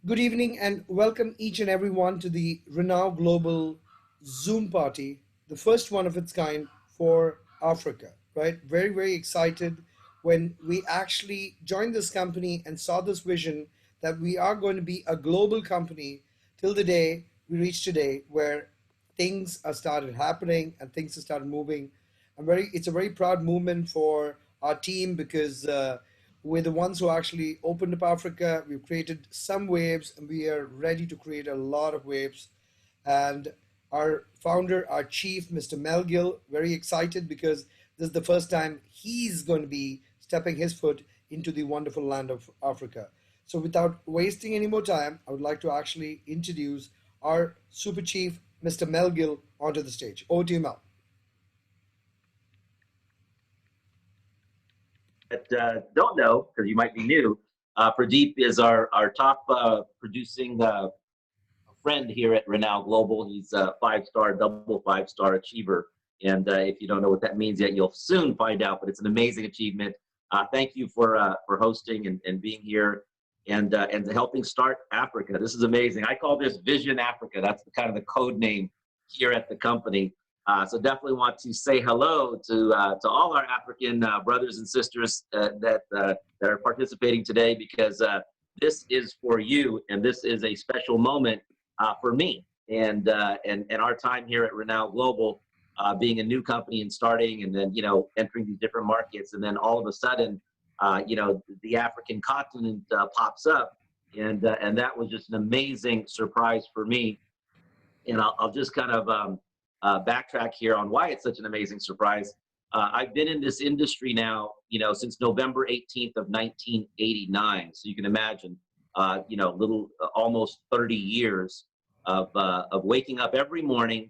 Good evening and welcome each and everyone to the ReNao Global Zoom party, the first one of its kind for Africa, right? Very, very excited when we actually joined this company and saw this vision that we are going to be a global company till the day we reach today where things are started happening and things have started moving. It's a very proud moment for our team because we're the ones who actually opened up Africa. We've created some waves, and we are ready to create a lot of waves. And our founder, our chief, Mr. Melgill, very excited because this is the first time he's going to be stepping his foot into the wonderful land of Africa. So, without wasting any more time, I would like to actually introduce our super chief, Mr. Melgill, onto the stage. Over to you, Mel. That don't know, because you might be new, Pradeep is our top producing friend here at ReNao Global. He's a five-star, double five-star achiever. And if you don't know what that means yet, you'll soon find out, but it's an amazing achievement. Thank you for hosting and being here and helping start Africa. This is amazing. I call this Vision Africa. That's the kind of the code name here at the company. So definitely want to say hello to all our African brothers and sisters that are participating today, because this is for you, and this is a special moment for me and our time here at ReNao Global, being a new company and starting, and then entering these different markets, and then all of a sudden, the African continent pops up, and that was just an amazing surprise for me. And I'll just kind of backtrack here on why it's such an amazing surprise. I've been in this industry now, since November 18th of 1989. So you can imagine, little almost 30 years of waking up every morning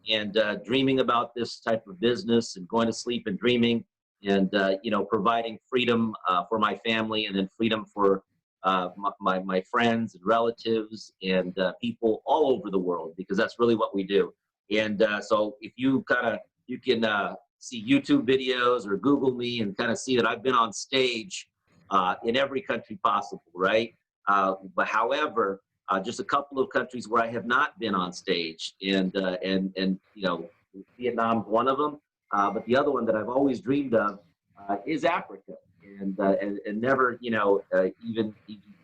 and dreaming about this type of business, and going to sleep and dreaming, and providing freedom for my family, and then freedom for my friends and relatives and people all over the world, because that's really what we do. And so if you can see YouTube videos or Google me and kind of see that I've been on stage in every country possible, right? But however, just a couple of countries where I have not been on stage, and Vietnam's one of them. But the other one that I've always dreamed of is Africa, and never, even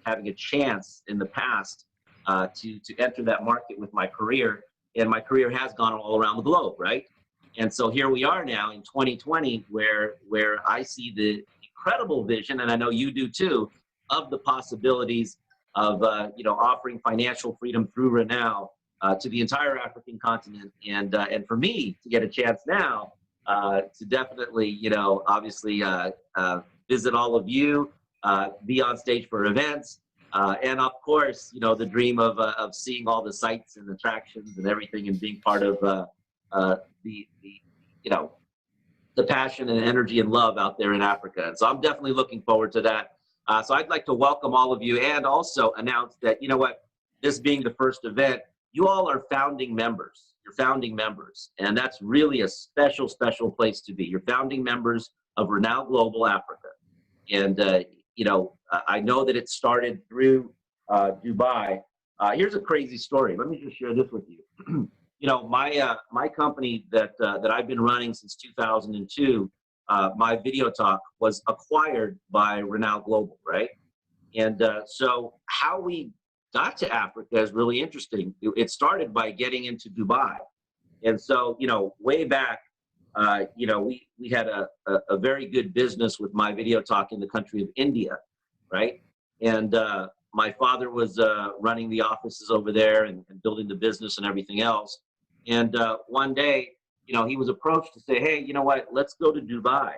having a chance in the past to enter that market with my career. And my career has gone all around the globe, right? And so here we are now in 2020, where I see the incredible vision, and I know you do too, of the possibilities of offering financial freedom through ReNao to the entire African continent, and for me to get a chance now to definitely, obviously visit all of you, be on stage for events, and of course, the dream of seeing all the sights and attractions and everything, and being part of the the passion and energy and love out there in Africa. And so I'm definitely looking forward to that. So I'd like to welcome all of you, and also announce that, this being the first event, you all are founding members. You're founding members, and that's really a special, special place to be. You're founding members of ReNao Global Africa. And I know that it started through Dubai. Here's a crazy story. Let me just share this with you. My company that I've been running since 2002, my Video Talk, was acquired by ReNao Global, right? And so how we got to Africa is really interesting. It started by getting into Dubai. And so, way back, we had a very good business with my Video Talk in the country of India, right? And my father was running the offices over there, and building the business and everything else. And one day, he was approached to say, hey, you know what, let's go to Dubai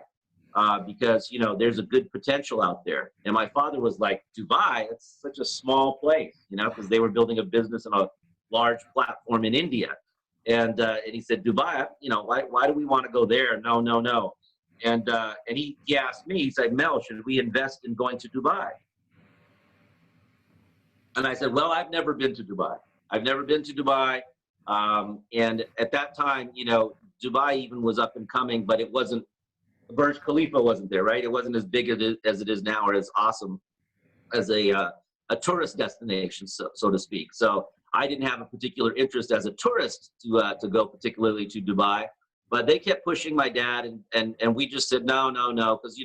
because, there's a good potential out there. And my father was like, Dubai, it's such a small place, because they were building a business on a large platform in India. And he said, Dubai, why do we want to go there? No, no, no. And he asked me, he said, Mel, should we invest in going to Dubai? And I said, well, I've never been to Dubai. I've never been to Dubai. And at that time, Dubai even was up and coming, but it wasn't, Burj Khalifa wasn't there, right? It wasn't as big as it is now, or as awesome as a a tourist destination, so to speak. So I didn't have a particular interest as a tourist to go particularly to Dubai, but they kept pushing my dad, and we just said no, no, no, because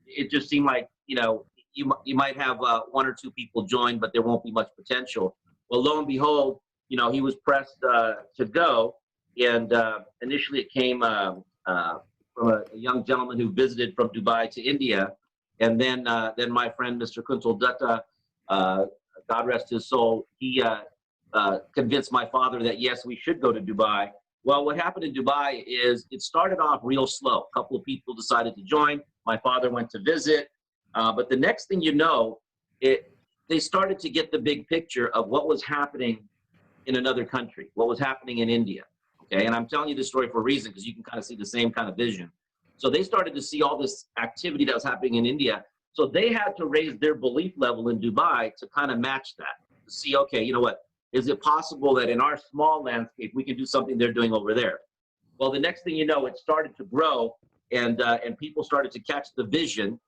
it just seemed like you might have one or two people join, but there won't be much potential. Well, lo and behold, he was pressed to go, and initially it came from a young gentleman who visited from Dubai to India, and then my friend Mr. Kuntal Dutta, God rest his soul, he convinced my father that yes, we should go to Dubai. Well, what happened in Dubai is it started off real slow. A couple of people decided to join. My father went to visit, but the next thing you know, they started to get the big picture of what was happening in another country, what was happening in India. Okay, and I'm telling you this story for a reason because you can kind of see the same kind of vision. So they started to see all this activity that was happening in India. So they had to raise their belief level in Dubai to kind of match that, to see, okay, you know what, is it possible that in our small landscape we can do something they're doing over there? Well, the next thing you know, it started to grow, and people started to catch the vision,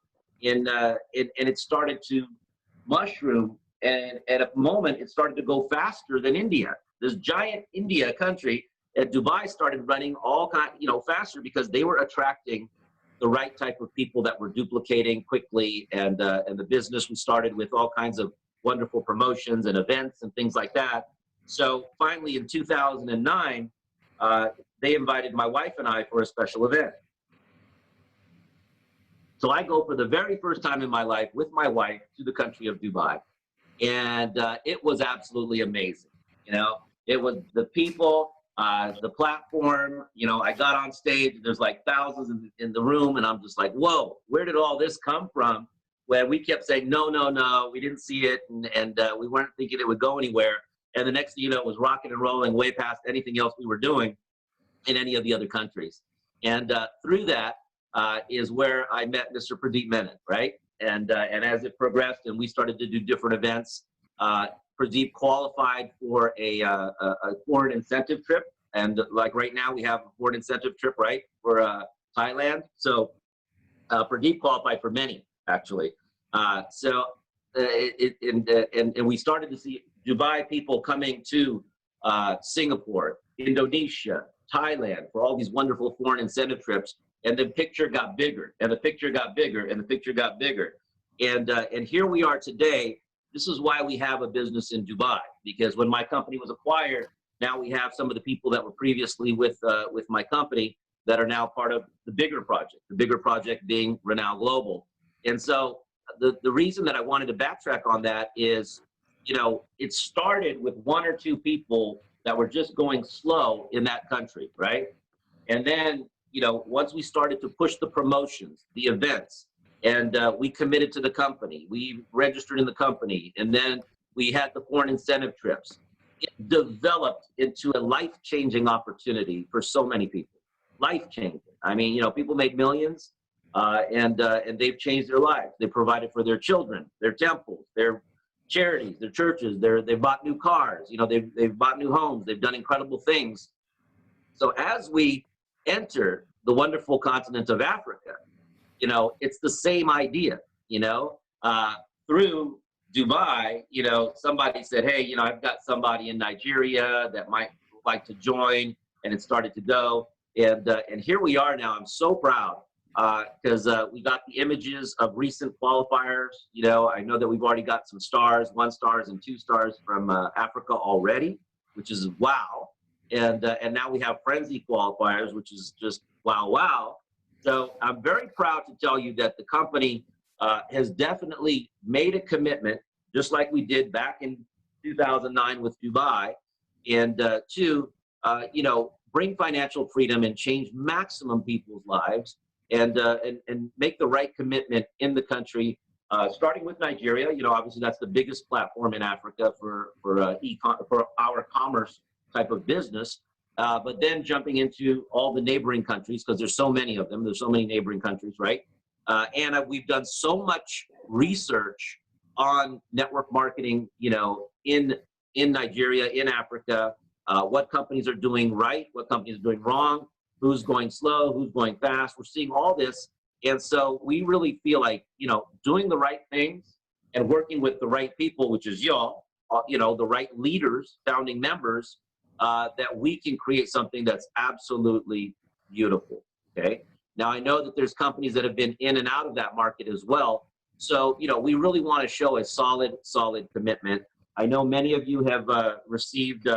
and it started to mushroom. And at a moment, it started to go faster than India. This giant India country, at Dubai started running faster because they were attracting the right type of people that were duplicating quickly, and the business was started with all kinds of wonderful promotions and events and things like that. So finally, in 2009, they invited my wife and I for a special event. So I go for the very first time in my life with my wife to the country of Dubai, and it was absolutely amazing. It was the people, the platform. I got on stage. There's like thousands in the room, and I'm just like, whoa, where did all this come from? Where we kept saying, no, no, no, we didn't see it, and we weren't thinking it would go anywhere. And the next thing you know, it was rocking and rolling way past anything else we were doing in any of the other countries. And through that is where I met Mr. Pradeep Menon, right? And as it progressed and we started to do different events, Pradeep qualified for a foreign incentive trip. And like right now, we have a foreign incentive trip, right, for Thailand. So Pradeep qualified for many, actually. And we started to see Dubai people coming to Singapore, Indonesia, Thailand for all these wonderful foreign incentive trips. And the picture got bigger, and the picture got bigger, and the picture got bigger. And here we are today. This is why we have a business in Dubai, because when my company was acquired, now we have some of the people that were previously with my company that are now part of the bigger project being ReNao Global. And so the reason that I wanted to backtrack on that is, it started with one or two people that were just going slow in that country, right? And then, once we started to push the promotions, the events, and we committed to the company, we registered in the company, and then we had the foreign incentive trips, it developed into a life-changing opportunity for so many people. Life-changing. I mean, people made millions, and they've changed their lives. They provided for their children, their temples, their charities, their churches. They've bought new cars. They've bought new homes. They've done incredible things. So as we enter the wonderful continent of Africa, it's the same idea. Through Dubai, somebody said, hey, I've got somebody in Nigeria that might like to join, and it started to go. And here we are now. I'm so proud because we got the images of recent qualifiers. I know that we've already got some stars, 1 stars and 2 stars from Africa already, which is wow. And now we have frenzy qualifiers, which is just wow, wow. So I'm very proud to tell you that the company has definitely made a commitment, just like we did back in 2009 with Dubai, and to bring financial freedom and change maximum people's lives, and make the right commitment in the country, starting with Nigeria. Obviously that's the biggest platform in Africa for our commerce type of business, but then jumping into all the neighboring countries, because there's so many of them. There's so many neighboring countries, right? And we've done so much research on network marketing, in Nigeria, in Africa, what companies are doing right, what companies are doing wrong, who's going slow, who's going fast. We're seeing all this. And so we really feel like, doing the right things and working with the right people, which is y'all, the right leaders, founding members, that we can create something that's absolutely beautiful. Okay. Now I know that there's companies that have been in and out of that market as well. So, we really want to show a solid commitment. I know many of you have received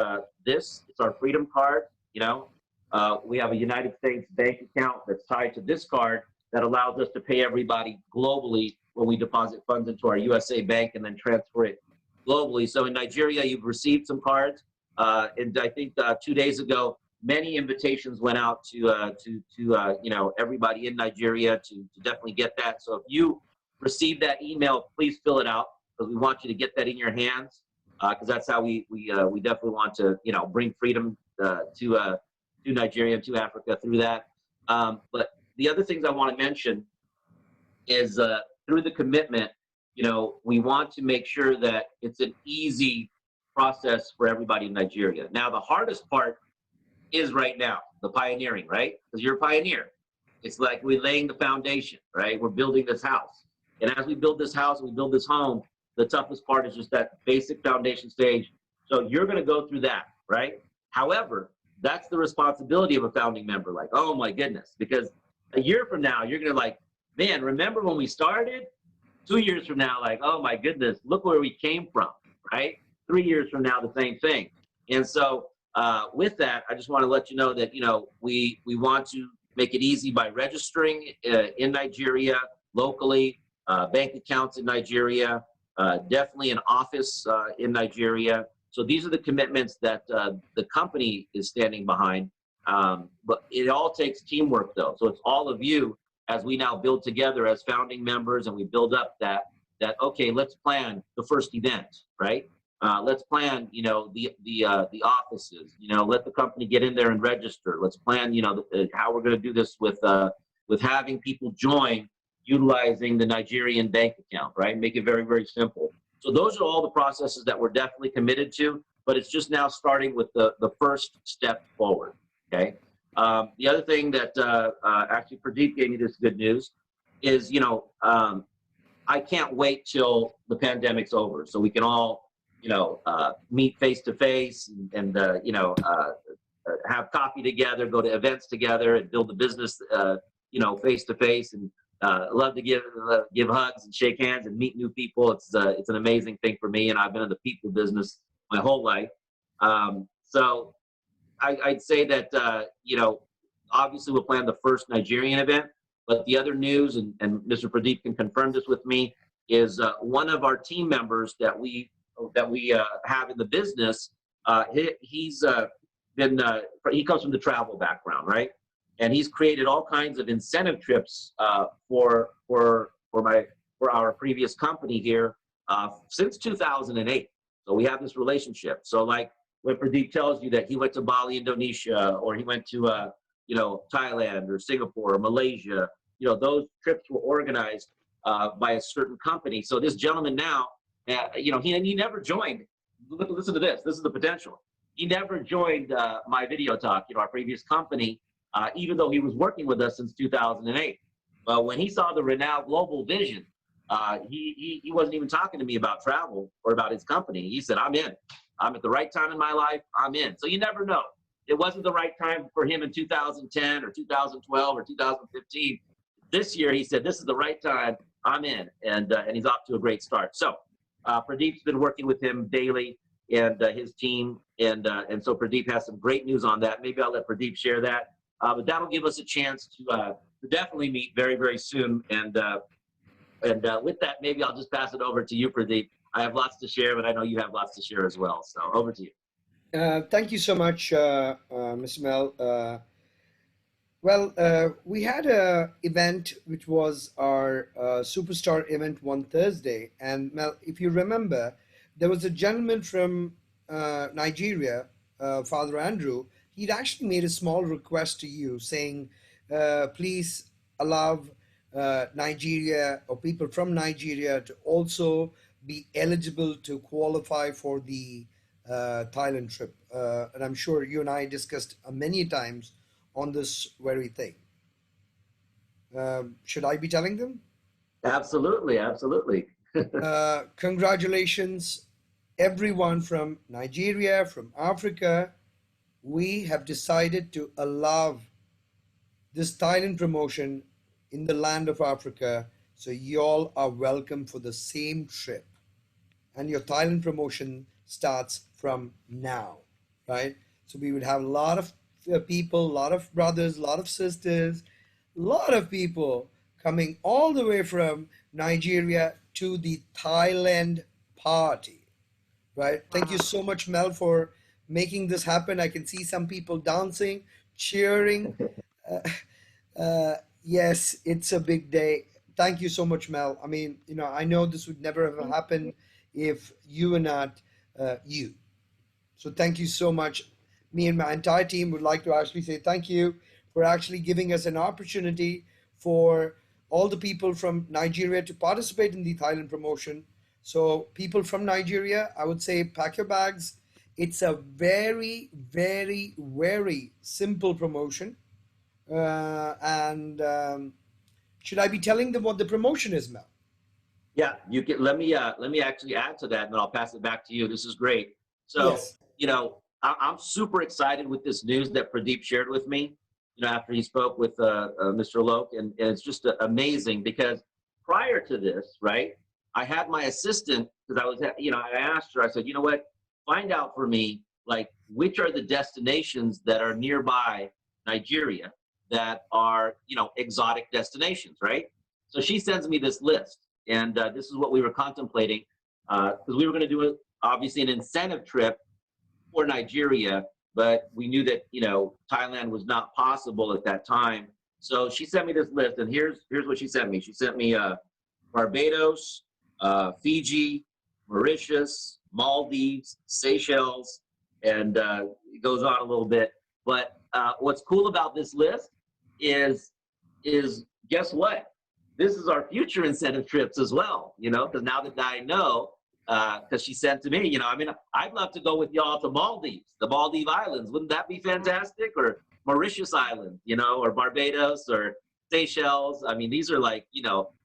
this. It's our Freedom Card. We have a United States bank account that's tied to this card that allows us to pay everybody globally when we deposit funds into our USA bank and then transfer it globally. So in Nigeria, you've received some cards, and I think 2 days ago, many invitations went out to everybody in Nigeria to definitely get that. So if you receive that email, please fill it out because we want you to get that in your hands because that's how we definitely want to bring freedom to Nigeria and to Africa through that. But the other things I want to mention is through the commitment, we want to make sure that it's an easy process for everybody in Nigeria. Now, the hardest part is right now, the pioneering, right? Because you're a pioneer. It's like we're laying the foundation, right? We're building this house. And as we build this house, we build this home, the toughest part is just that basic foundation stage. So you're going to go through that, right? However, that's the responsibility of a founding member. Like, oh my goodness, because a year from now, you're going to like, man, remember when we started? 2 years from now, like, oh my goodness, look where we came from, right? 3 years from now, the same thing. And so with that, I just want to let you know that, we want to make it easy by registering in Nigeria, locally, bank accounts in Nigeria, definitely an office in Nigeria. So these are the commitments that the company is standing behind. But it all takes teamwork, though. So it's all of you as we now build together as founding members, and we build up that okay, let's plan the first event, right? Let's plan, the offices. Let the company get in there and register. Let's plan, how we're going to do this with having people join, utilizing the Nigerian bank account, right? Make it very, very simple. So those are all the processes that we're definitely committed to, but it's just now starting with the first step forward, okay? The other thing that actually Pradeep gave me this good news is, I can't wait till the pandemic's over so we can all, meet face to face and have coffee together, go to events together, and build the business, face to face. And love to give hugs and shake hands and meet new people. It's an amazing thing for me, and I've been in the people business my whole life. So I'd say that obviously we'll plan the first Nigerian event, but the other news, and Mr. Pradeep can confirm this with me, is one of our team members that we have in the business. He's he comes from the travel background, right? And he's created all kinds of incentive trips for our previous company here since 2008. So we have this relationship. So like when Pradeep tells you that he went to Bali, Indonesia, or he went to Thailand or Singapore or Malaysia, those trips were organized by a certain company. So this gentleman now, he never joined. Listen to this. This is the potential. He never joined My Video Talk, our previous company, even though he was working with us since 2008. But when he saw the ReNao global vision, he wasn't even talking to me about travel or about his company. He said, I'm in. I'm at the right time in my life. I'm in. So you never know. It wasn't the right time for him in 2010 or 2012 or 2015. This year, he said, this is the right time. I'm in. And he's off to a great start. So Pradeep's been working with him daily and his team. And so Pradeep has some great news on that. Maybe I'll let Pradeep share that. But that'll give us a chance to definitely meet very, very soon. And with that, maybe I'll just pass it over to you, Pradeep. I have lots to share, but I know you have lots to share as well. So over to you. Thank you so much, Mr. Mel. We had a event which was our superstar event one Thursday, and Mel, if you remember, there was a gentleman from Nigeria, Father Andrew. He'd actually made a small request to you, saying, "Please allow Nigeria or people from Nigeria to also be eligible to qualify for the Thailand trip." And I'm sure you and I discussed many times on this very thing. Should I be telling them? Absolutely, absolutely. Congratulations, everyone from Nigeria, from Africa. We have decided to allow this Thailand promotion in the land of Africa. So, y'all are welcome for the same trip. And your Thailand promotion starts from now, right? So, we would have a lot of people, a lot of brothers, a lot of sisters, a lot of people coming all the way from Nigeria to the Thailand party, right? Thank you so much, Mel, for making this happen. I can see some people dancing, cheering. Uh, yes, it's a big day. Thank you so much, Mel. I mean, I know this would never have happened if you were not you. So thank you so much. Me and my entire team would like to actually say thank you for actually giving us an opportunity for all the people from Nigeria to participate in the Thailand promotion. So people from Nigeria, I would say pack your bags. It's a very, very, very simple promotion. And should I be telling them what the promotion is, Mel? Yeah, you can let me actually add to that, and then I'll pass it back to you. This is great. So, Yes. I'm super excited with this news that Pradeep shared with me. After he spoke with Mr. Lok, and it's just amazing because prior to this, right, I had my assistant because I was, I asked her. I said, you know what, find out for me like which are the destinations that are nearby Nigeria that are exotic destinations, right? So she sends me this list, and this is what we were contemplating because we were going to do obviously an incentive trip for Nigeria, but we knew that Thailand was not possible at that time. So she sent me this list, and here's what she sent me. She sent me Barbados, Fiji, Mauritius, Maldives, Seychelles, and it goes on a little bit. But what's cool about this list is guess what? This is our future incentive trips as well. Because now that I know, because she said to me, I mean, I'd love to go with y'all to Maldives, the Maldive Islands. Wouldn't that be fantastic? Or Mauritius Island, or Barbados or Seychelles. I mean, these are like,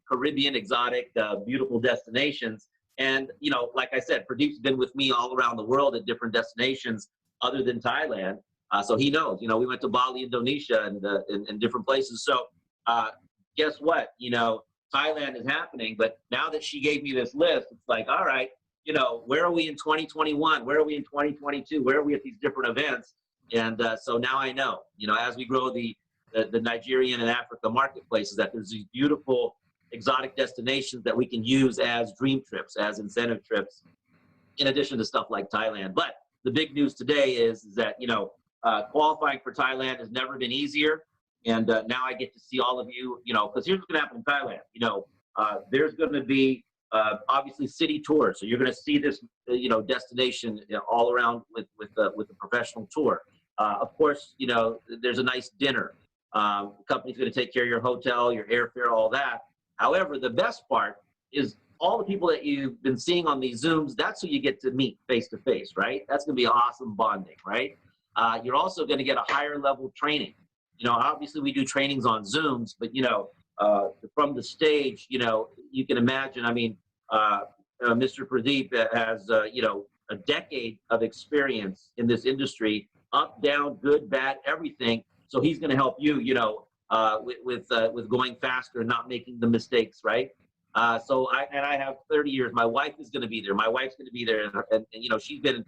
Caribbean exotic, beautiful destinations. And, like I said, Pradeep's been with me all around the world at different destinations other than Thailand. So he knows, we went to Bali, Indonesia, and different places. So guess what? Thailand is happening, but now that she gave me this list, it's like, all right, where are we in 2021? Where are we in 2022? Where are we at these different events? And so now I know, as we grow the Nigerian and Africa marketplaces, that there's these beautiful exotic destinations that we can use as dream trips, as incentive trips, in addition to stuff like Thailand. But the big news today is that, qualifying for Thailand has never been easier. And now I get to see all of you, because here's what's going to happen in Thailand. There's going to be obviously city tours. So you're going to see this, destination all around with the professional tour. Of course, there's a nice dinner. The company's going to take care of your hotel, your airfare, all that. However, the best part is all the people that you've been seeing on these Zooms, that's who you get to meet face to face, right? That's going to be awesome bonding, right? You're also going to get a higher level training. Obviously we do trainings on Zooms, but, from the stage, you can imagine, I mean, Mr. Pradeep has, a decade of experience in this industry, up, down, good, bad, everything. So he's going to help you, with going faster and not making the mistakes, right? So I have 30 years. My wife is going to be there. My wife's going to be there, and she's been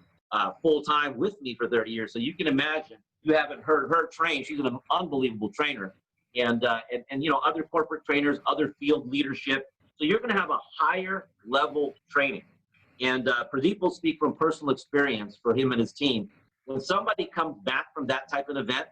full time with me for 30 years. So you can imagine. You haven't heard her train. She's an unbelievable trainer, and other corporate trainers, other field leadership. So you're going to have a higher level training. And Pradeep will speak from personal experience for him and his team. When somebody comes back from that type of event,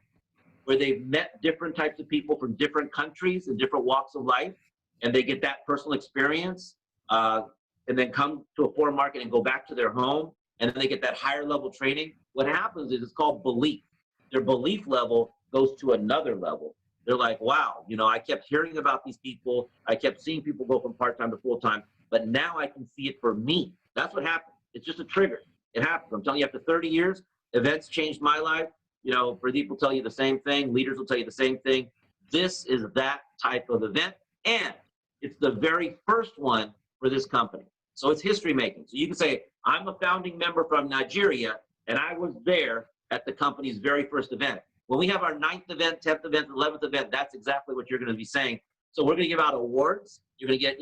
where they've met different types of people from different countries and different walks of life, and they get that personal experience, and then come to a foreign market and go back to their home, and then they get that higher level training, what happens is it's called belief. Their belief level goes to another level. They're like, wow, I kept hearing about these people. I kept seeing people go from part-time to full-time, but now I can see it for me. That's what happened. It's just a trigger. It happens. I'm telling you, after 30 years, events changed my life. Pradeep will tell you the same thing. Leaders will tell you the same thing. This is that type of event. And it's the very first one for this company. So it's history making. So you can say, I'm a founding member from Nigeria, and I was there at the company's very first event. When we have our ninth event, 10th event, 11th event, that's exactly what you're going to be saying. So we're going to give out awards. You're going to get,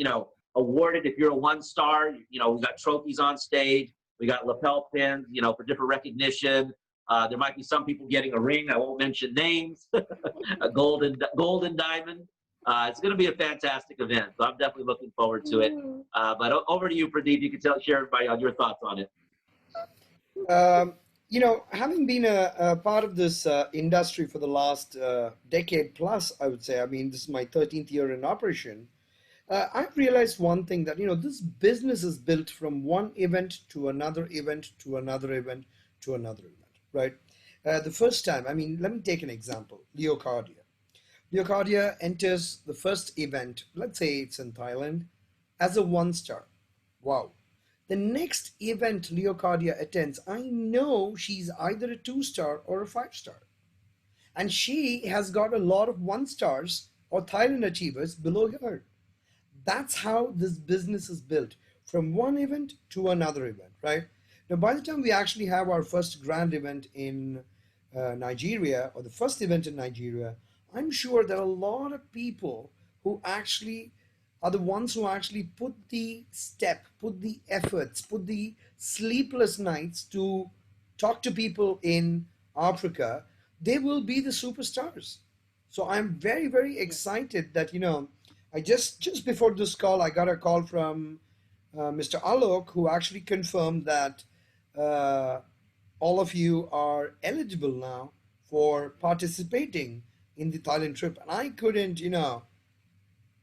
awarded if you're a 1-star. We got trophies on stage. We got lapel pins, for different recognition. There might be some people getting a ring. I won't mention names. A golden diamond. It's going to be a fantastic event. So I'm definitely looking forward to it. But over to you, Pradeep. You can share everybody on your thoughts on it. Having been a part of this industry for the last decade plus, I would say, I mean, this is my 13th year in operation. I've realized one thing that, this business is built from one event to another event to another event to another event, right? The first time, I mean, let me take an example, Leocardia. Leocardia enters the first event, let's say it's in Thailand, as a 1-star. Wow. The next event Leocardia attends, I know she's either a 2-star or a 5-star. And she has got a lot of 1-stars or Thailand achievers below her. That's how this business is built, from one event to another event, right? Now, by the time we actually have our first grand event in Nigeria, or the first event in Nigeria, I'm sure there are a lot of people who actually are the ones who actually put the step, put the efforts, put the sleepless nights to talk to people in Africa. They will be the superstars. So I'm very, very excited that, I just before this call, I got a call from Mr. Alok, who actually confirmed that uh, all of you are eligible now for participating in the Thailand trip. And I couldn't,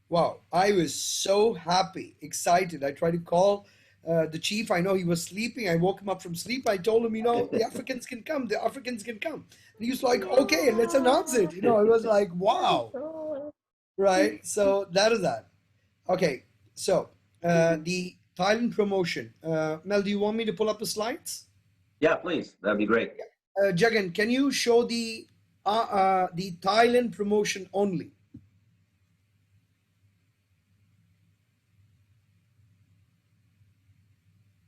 wow, I was so happy, excited. I tried to call the chief. I know he was sleeping. I woke him up from sleep. I told him, the Africans can come. The Africans can come. And he was like, okay, let's announce it. I was like, wow, right? So that is that. Okay, so the Thailand promotion. Mel, do you want me to pull up the slides? Yeah, please. That'd be great. Jagan, can you show the Thailand promotion only?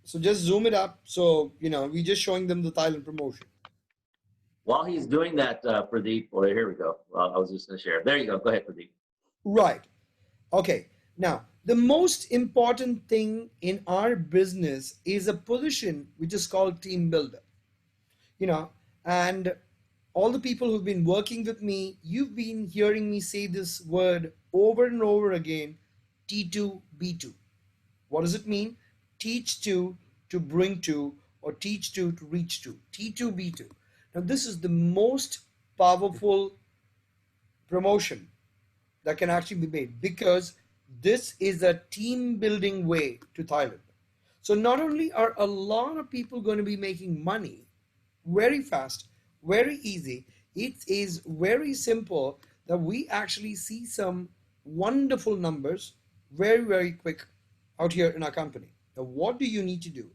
So just zoom it up. So, we're just showing them the Thailand promotion. While he's doing that, Pradeep, or here we go. Well, I was just going to share. There you go. Go ahead, Pradeep. Right. Okay. Now, the most important thing in our business is a position which is called team builder. And all the people who've been working with me, you've been hearing me say this word over and over again, T2B2. What does it mean? Teach to bring to, or teach to reach to. T2B2. Now, this is the most powerful promotion that can actually be made, because this is a team building way to Thailand. So not only are a lot of people going to be making money very fast, very easy, it is very simple that we actually see some wonderful numbers very, very quick out here in our company. Now, what do you need to do?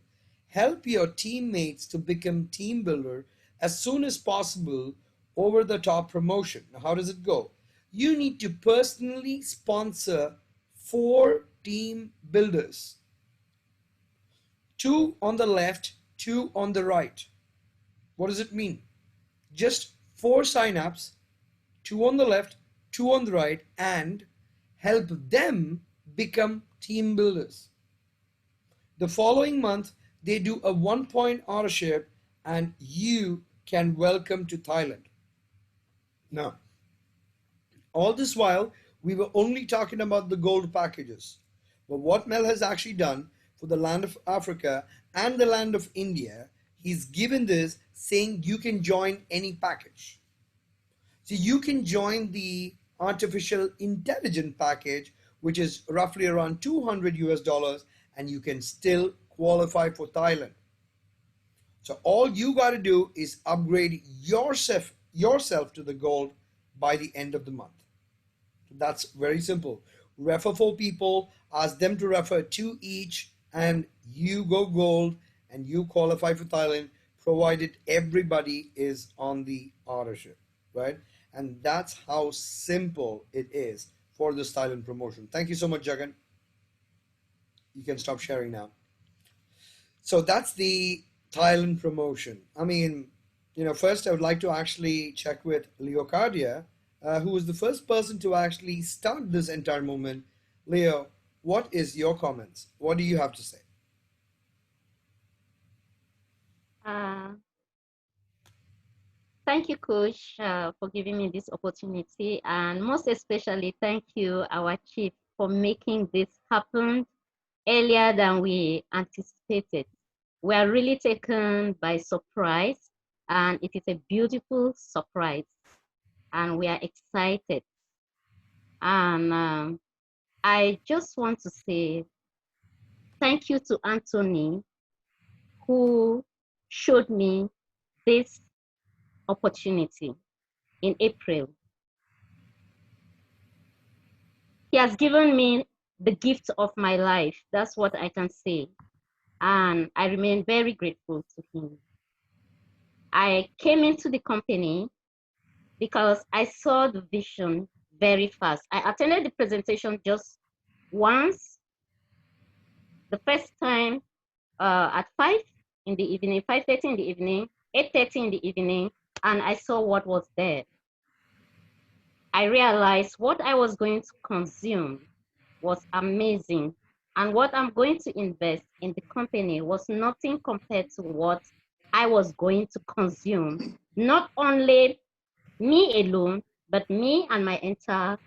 Help your teammates to become team builder as soon as possible over the top promotion. Now, how does it go? You need to personally sponsor 4 team builders. 2 on the left, 2 on the right. What does it mean? Just 4 sign-ups, 2 on the left, 2 on the right, and help them become team builders. The following month, they do a 1-point ownership, and you can welcome to Thailand. Now, all this while, we were only talking about the gold packages. But what Mel has actually done for the land of Africa and the land of India, he's given this saying you can join any package. So you can join the artificial intelligence package, which is roughly around 200 US dollars, and you can still qualify for Thailand. So all you got to do is upgrade yourself to the gold by the end of the month. So that's very simple. Refer 4 people, ask them to refer 2 each, and you go gold and you qualify for Thailand, provided everybody is on the ownership, right? And that's how simple it is for this Thailand promotion. Thank you so much, Jagan. You can stop sharing now. So that's the Thailand promotion. I mean, first I would like to actually check with Leocardia, who was the first person to actually start this entire movement. Leo, what is your comments? What do you have to say? Uh, Thank you, Coach, for giving me this opportunity. And most especially, thank you, our chief, for making this happen earlier than we anticipated. We are really taken by surprise, and it is a beautiful surprise. And we are excited. And I just want to say thank you to Anthony, who showed me this opportunity in April. He has given me the gift of my life. That's what I can say. And I remain very grateful to him. I came into the company because I saw the vision very fast. I attended the presentation just once, the first time at 5 in the evening, 5:30 in the evening, 8:30 in the evening, and I saw what was there. I realized what I was going to consume was amazing. And what I'm going to invest in the company was nothing compared to what I was going to consume. Not only me alone, but me and my entire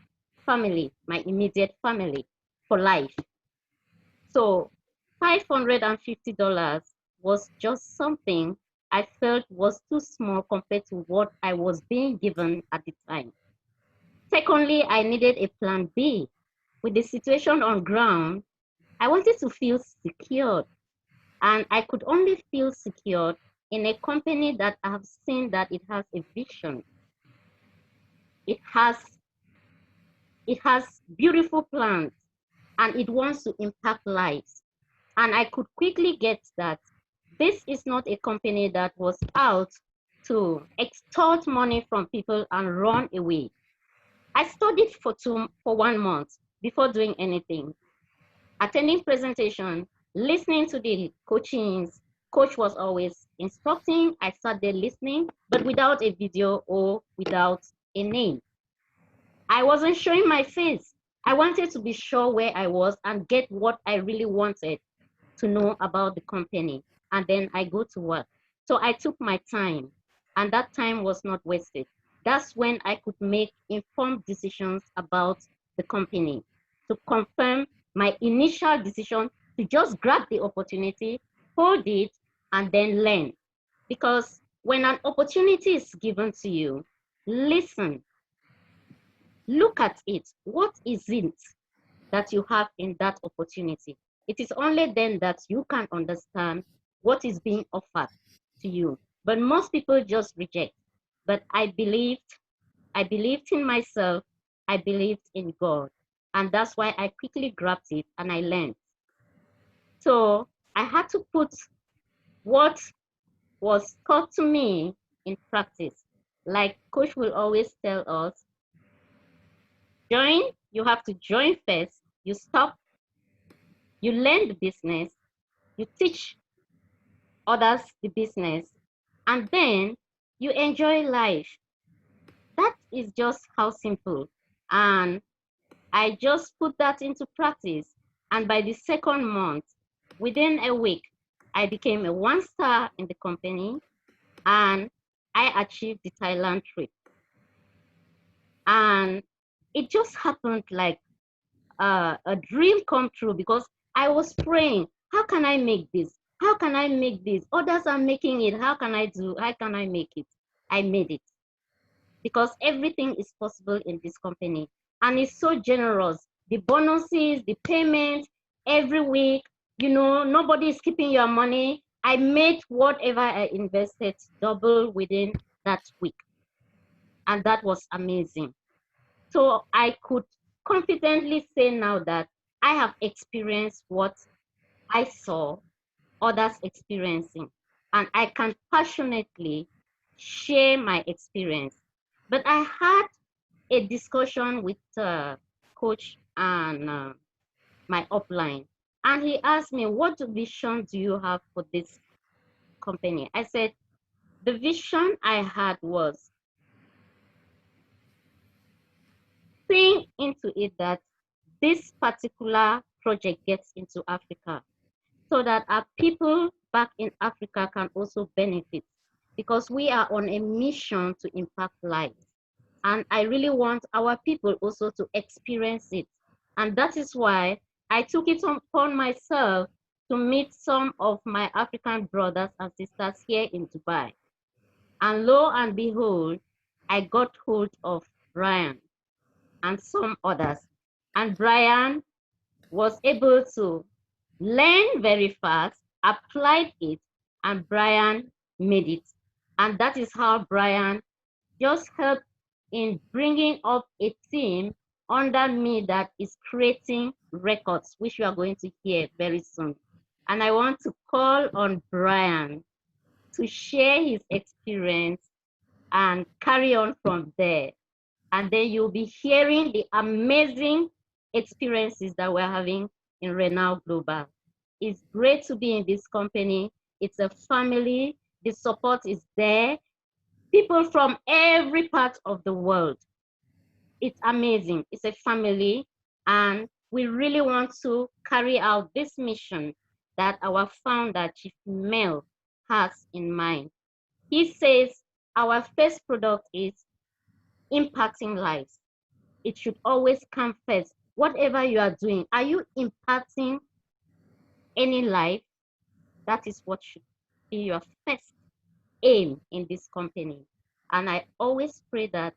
family, my immediate family for life. So $550 was just something I felt was too small compared to what I was being given at the time. Secondly, I needed a plan B. With the situation on ground, I wanted to feel secured, and I could only feel secured in a company that I have seen that it has a vision. It has it has beautiful plans, and it wants to impact lives. And I could quickly get that this is not a company that was out to extort money from people and run away. I studied for 1 month before doing anything, attending presentation, listening to the coachings. Coach was always instructing. I sat there listening, but without a video or without a name. I wasn't showing my face. I wanted to be sure where I was and get what I really wanted to know about the company. And then I go to work. So I took my time, and that time was not wasted. That's when I could make informed decisions about the company to confirm my initial decision to just grab the opportunity, hold it, and then learn. Because when an opportunity is given to you, listen, look at it. What is it that you have in that opportunity? It is only then that you can understand what is being offered to you. But most people just reject. But I believed in myself, I believed in God. And that's why I quickly grabbed it and I learned. So I had to put what was taught to me in practice. Like Coach will always tell us, join, you have to join first, you stop, you learn the business, you teach others the business, and then you enjoy life. That is just how simple. And I just put that into practice. And by the second month, within a week, I became a 1 star in the company and I achieved the Thailand trip. And it just happened like a dream come true because I was praying, how can I make this? How can I make this? Others are making it. How can I do? How can I make it? I made it because everything is possible in this company. And it's so generous. The bonuses, the payments every week, nobody is keeping your money. I made whatever I invested double within that week. And that was amazing. So I could confidently say now that I have experienced what I saw others experiencing, and I can passionately share my experience. But I had a discussion with Coach and my upline, And he asked me, what vision do you have for this company? I said, the vision I had was seeing into it that this particular project gets into Africa so that our people back in Africa can also benefit, because we are on a mission to impact lives. And I really want our people also to experience it. And that is why I took it upon myself to meet some of my African brothers and sisters here in Dubai. And lo and behold, I got hold of Brian and some others. And Brian was able to learn very fast, applied it, and Brian made it. And that is how Brian just helped in bringing up a team under me that is creating records, which you are going to hear very soon. And I want to call on Brian to share his experience and carry on from there. And then you'll be hearing the amazing experiences that we're having in ReNao Global. It's great to be in this company. It's a family. The support is there. People from every part of the world. It's amazing. It's a family. And we really want to carry out this mission that our founder, Chief Mel, has in mind. He says our first product is impacting lives. It should always come first. Whatever you are doing, are you impacting any life? That is what should be your first aim in this company. And I always pray that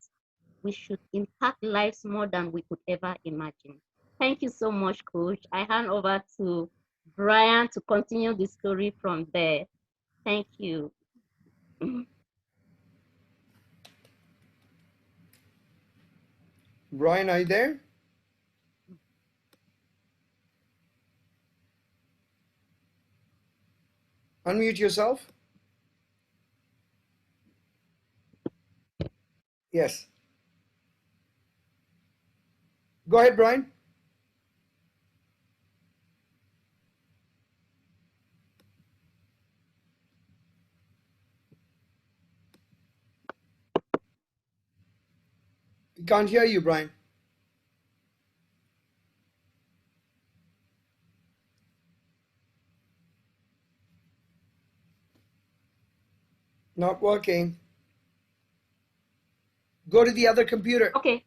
we should impact lives more than we could ever imagine. Thank you so much, Coach. I hand over to Brian to continue the story from there. Thank you. Brian, are you there? Unmute yourself. Yes. Go ahead, Brian. We can't hear you, Brian. Not working. Go to the other computer. Okay.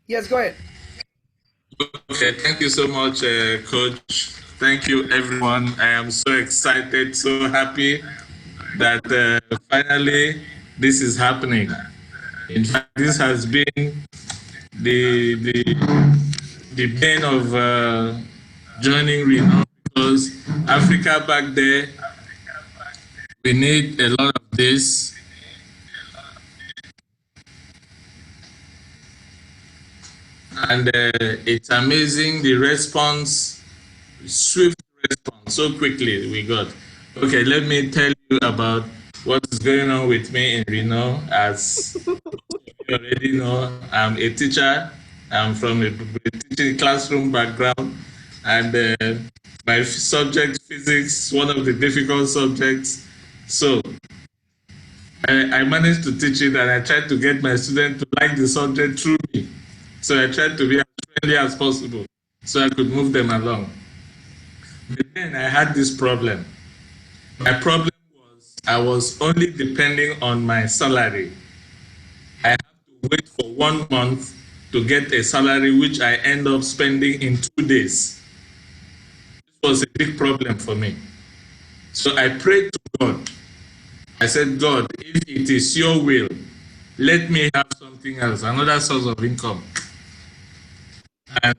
Yes, go ahead. Okay, thank you so much, Coach. Thank you, everyone. I am so excited, so happy that finally this is happening. In fact, this has been the the bane of joining ReNao, because Africa back there, we need a lot of this. And it's amazing the response, swift response, so quickly we got. Okay, let me tell you about what is going on with me in ReNao. As you already know, I'm a teacher. I'm from a teaching classroom background, and my subject, physics, one of the difficult subjects. So I managed to teach it, and I tried to get my students to like the subject through me. So I tried to be as friendly as possible so I could move them along. But then I had this problem. My problem was I was only depending on my salary. I had to wait for 1 month to get a salary, which I end up spending in 2 days. This was a big problem for me. So I prayed to God. I said, God, if it is your will, let me have something else, another source of income. And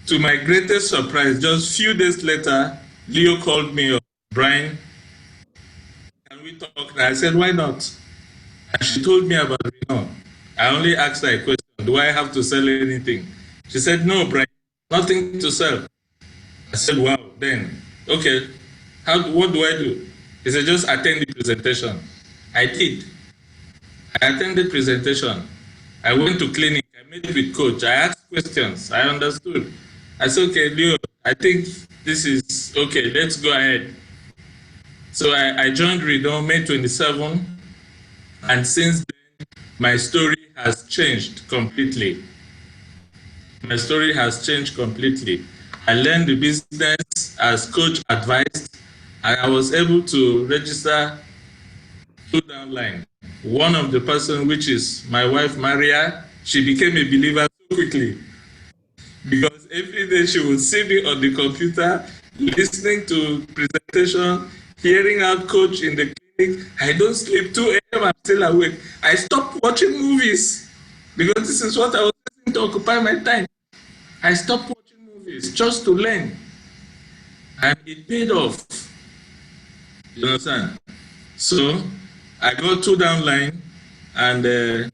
to my greatest surprise, just a few days later, Leo called me up. Brian, can we talk? And I said, why not? And she told me about ReNao. I only asked her a question, do I have to sell anything? She said, no, Brian, nothing to sell. I said, wow, then, okay, what do I do? He said, just attend the presentation. I did. I attended presentation. I went to clinic. I met with coach. I asked questions. I understood. I said, okay, Leo, I think this is okay. Let's go ahead. So I joined ReNao May 27, and since then, my story has changed completely. My story has changed completely. I learned the business as coach advised, and I was able to register two downline. One of the person, which is my wife Maria, she became a believer so quickly because every day she would see me on the computer, listening to presentation, hearing out coach in the clinic. I don't sleep 2 a.m. I'm still awake. I stopped watching movies because this is what I was using to occupy my time. I stopped watching movies just to learn, and it paid off. You understand? So I got two downline, and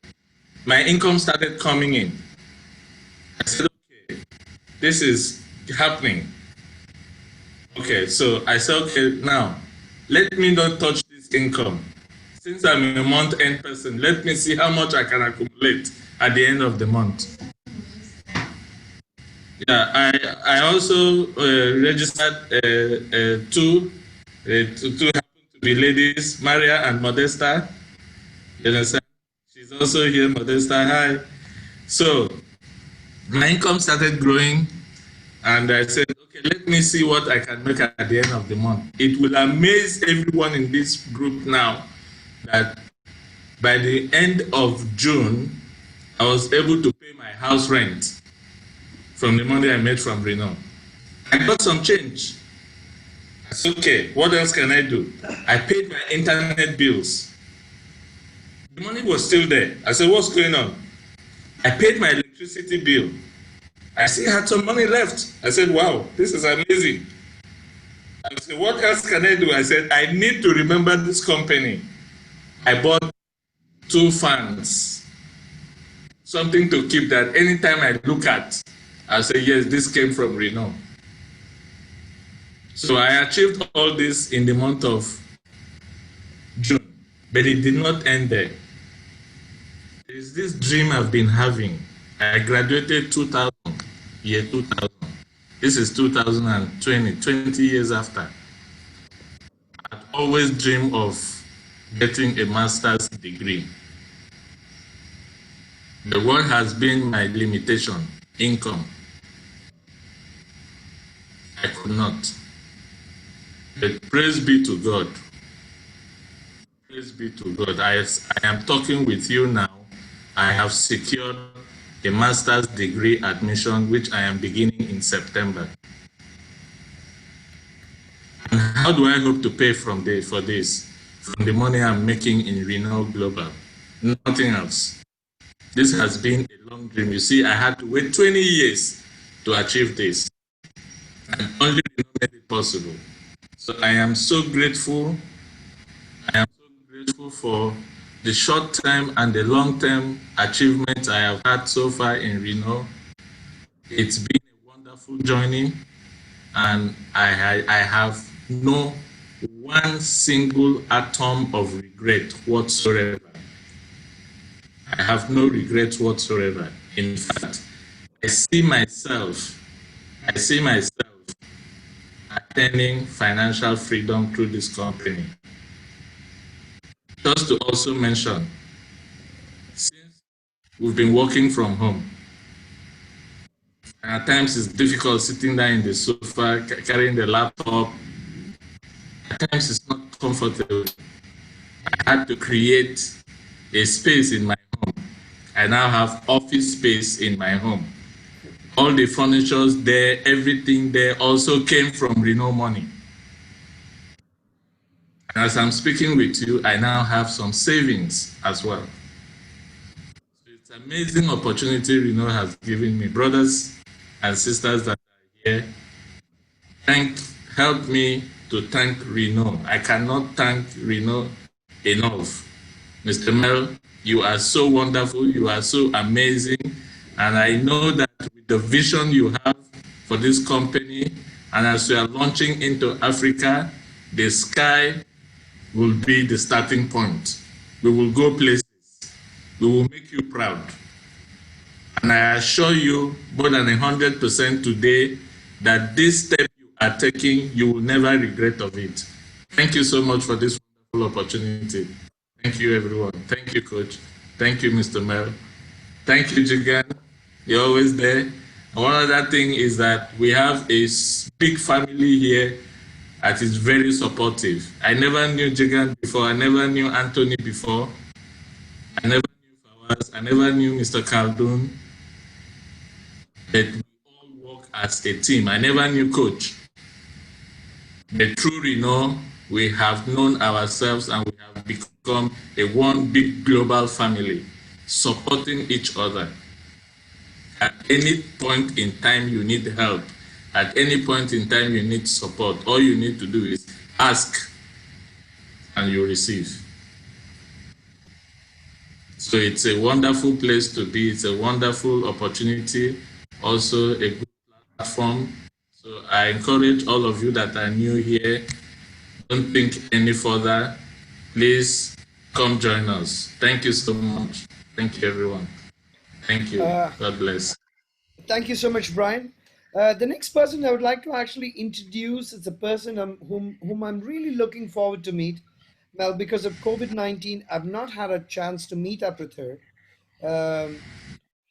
my income started coming in. I said, okay, this is happening. Okay, so I said, okay, now let me not touch this income. Since I'm a month-end person, let me see how much I can accumulate at the end of the month. Yeah, I also registered two happen to be ladies, Maria and Modesta. You understand? She's also here, Modesta. Hi. So my income started growing, and I said, okay, let me see what I can make at the end of the month. It will amaze everyone in this group now that by the end of June, I was able to pay my house rent from the money I made from ReNao. I got some change. I said, okay, what else can I do? I paid my internet bills. The money was still there. I said, what's going on? I paid my electricity bill. I still had some money left. I said, wow, this is amazing. I said, what else can I do? I said, I need to remember this company. I bought 2 fans, something to keep that anytime I look at, I say, yes, this came from ReNao. So I achieved all this in the month of June, but it did not end there. There is this dream I've been having. I graduated 2000, year 2000. This is 2020, 20 years after. I'd always dreamed of getting a master's degree. The word has been my limitation, income. I could not. But praise be to God. Praise be to God. I am talking with you now. I have secured a master's degree admission, which I am beginning in September. And how do I hope to pay for this? From the money I'm making in ReNao Global. Nothing else. This has been a long dream. You see, I had to wait 20 years to achieve this. And only ReNao made it possible. So I am so grateful. I am so grateful for the short-term and the long-term achievements I have had so far in ReNao. It's been a wonderful journey, and I have no one single atom of regret whatsoever. I have no regrets whatsoever. In fact, I see myself attaining financial freedom through this company. Just to also mention, since we've been working from home, and at times it's difficult sitting down in the sofa, carrying the laptop. At times it's not comfortable. I had to create a space in my home. I now have office space in my home. All the furniture there, everything there also came from ReNao money. And as I'm speaking with you, I now have some savings as well. So it's an amazing opportunity ReNao has given me. Brothers and sisters that are here, help me to thank ReNao. I cannot thank ReNao enough. Mr. Mel, you are so wonderful, you are so amazing, and I know that with the vision you have for this company, and as you are launching into Africa, the sky will be the starting point. We will go places. We will make you proud. And I assure you more than 100% today that this step you are taking, you will never regret of it. Thank you so much for this wonderful opportunity. Thank you, everyone. Thank you, Coach. Thank you, Mr. Mel. Thank you, Jigan. You're always there. And one other thing is that we have a big family here that is very supportive. I never knew Jigan before. I never knew Anthony before. I never knew Fawaz. I never knew Mr. Khaldun. But we all work as a team. I never knew Coach. But through ReNao, we have known ourselves and we have become a one big global family, supporting each other. At any point in time you need help, at any point in time you need support, all you need to do is ask and you receive. So it's a wonderful place to be. It's a wonderful opportunity, also a good platform. So I encourage all of you that are new here, don't think any further. Please come join us. Thank you so much. Thank you, everyone. Thank you. God bless. Thank you so much, Brian. The next person I would like to actually introduce is a person whom I'm really looking forward to meet. Well, because of COVID-19, I've not had a chance to meet up with her.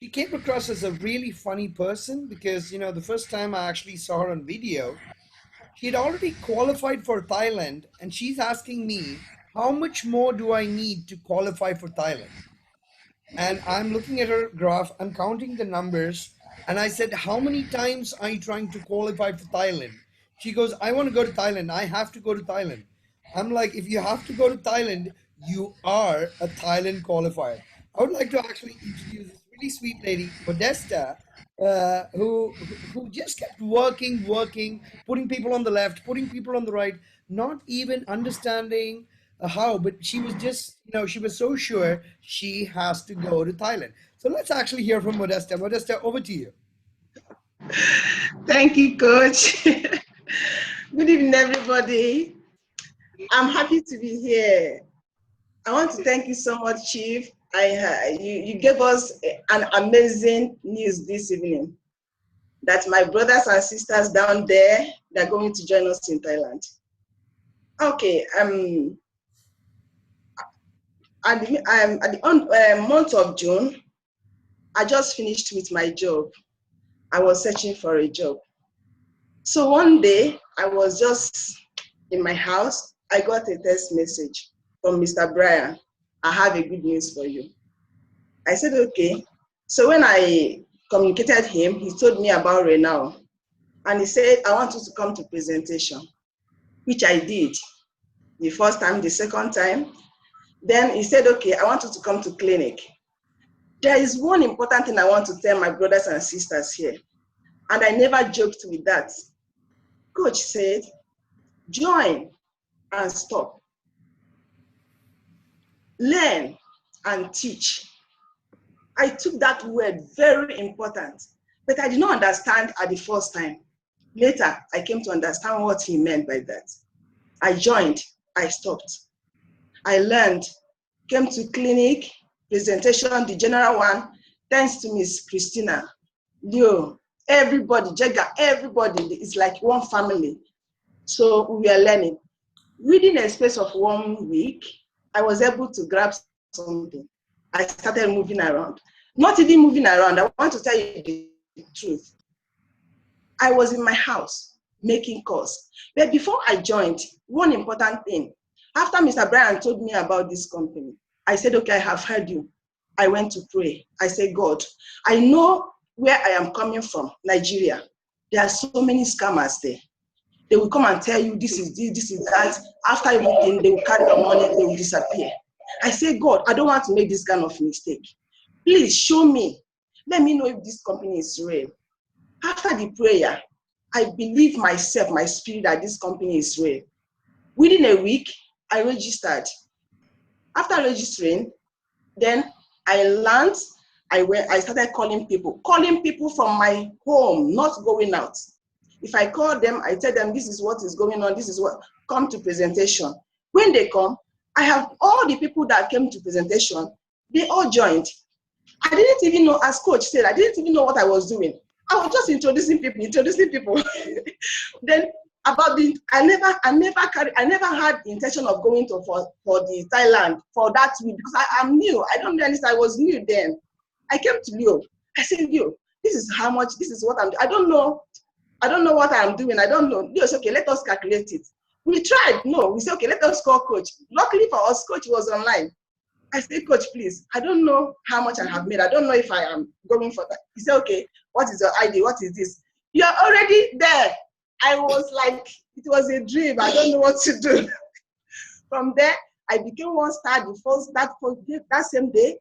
She came across as a really funny person because, you know, the first time I actually saw her on video, she had already qualified for Thailand, and she's asking me, how much more do I need to qualify for Thailand? And I'm looking at her graph, I'm counting the numbers, and I said, how many times are you trying to qualify for Thailand? She goes, I want to go to Thailand. I have to go to Thailand. I'm like, if you have to go to Thailand, you are a Thailand qualifier. I would like to actually introduce this really sweet lady, Modesta, who just kept working, putting people on the left, putting people on the right, not even understanding how, but she was just, you know, she was so sure she has to go to Thailand. So let's actually hear from Modesta. Modesta, over to you. Thank you, Coach. Good evening, everybody. I'm happy to be here. I want to thank you so much, Chief. You gave us an amazing news this evening that my brothers and sisters down there, they're going to join us in Thailand. Okay, at the month of June, I just finished with my job. I was searching for a job. So one day, I was just in my house. I got a text message from Mr. Brian. I have a good news for you. I said, okay. So when I communicated him, he told me about ReNao. And he said, I want you to come to presentation, which I did the first time, the second time. Then he said, okay, I want you to come to clinic. There is one important thing I want to tell my brothers and sisters here. And I never joked with that. Coach said, join and stop. Learn and teach. I took that word very important, but I did not understand at the first time. Later, I came to understand what he meant by that. I joined, I stopped. I learned, came to clinic, presentation, the general one, thanks to Miss Christina, Leo, everybody, Jega, everybody, it's like one family. So we are learning. Within a space of 1 week, I was able to grab something. I started moving around. Not even moving around, I want to tell you the truth. I was in my house making calls. But before I joined, one important thing, after Mr. Brian told me about this company, I said, okay, I have heard you. I went to pray. I said, God, I know where I am coming from, Nigeria. There are so many scammers there. They will come and tell you this is this, this is that. After everything, they will carry your money, they will disappear. I say, God, I don't want to make this kind of mistake. Please show me. Let me know if this company is real. After the prayer, I believe myself, my spirit, that this company is real. Within a week, I registered. After registering, then I learned, I started calling people from my home, not going out. If I call them, I tell them, this is what is going on, this is what, come to presentation. When they come, I have all the people that came to presentation, they all joined. I didn't even know, as coach said, I didn't even know what I was doing. I was just introducing people. Then about the, I never had the intention of going to for the Thailand for that week because I'm new. I don't know anything. I was new then. I came to Leo. I said, Leo, this is how much. This is what I'm. I don't know what I'm doing. I don't know. Leo said, okay, let us calculate it. We tried. No, we said, okay, let us call coach. Luckily for us, coach was online. I said, coach, please, I don't know how much I have made. I don't know if I am going for that. He said, okay, what is your ID? What is this? You're already there. I was like, it was a dream. I don't know what to do. From there, I became one star. The first that same day,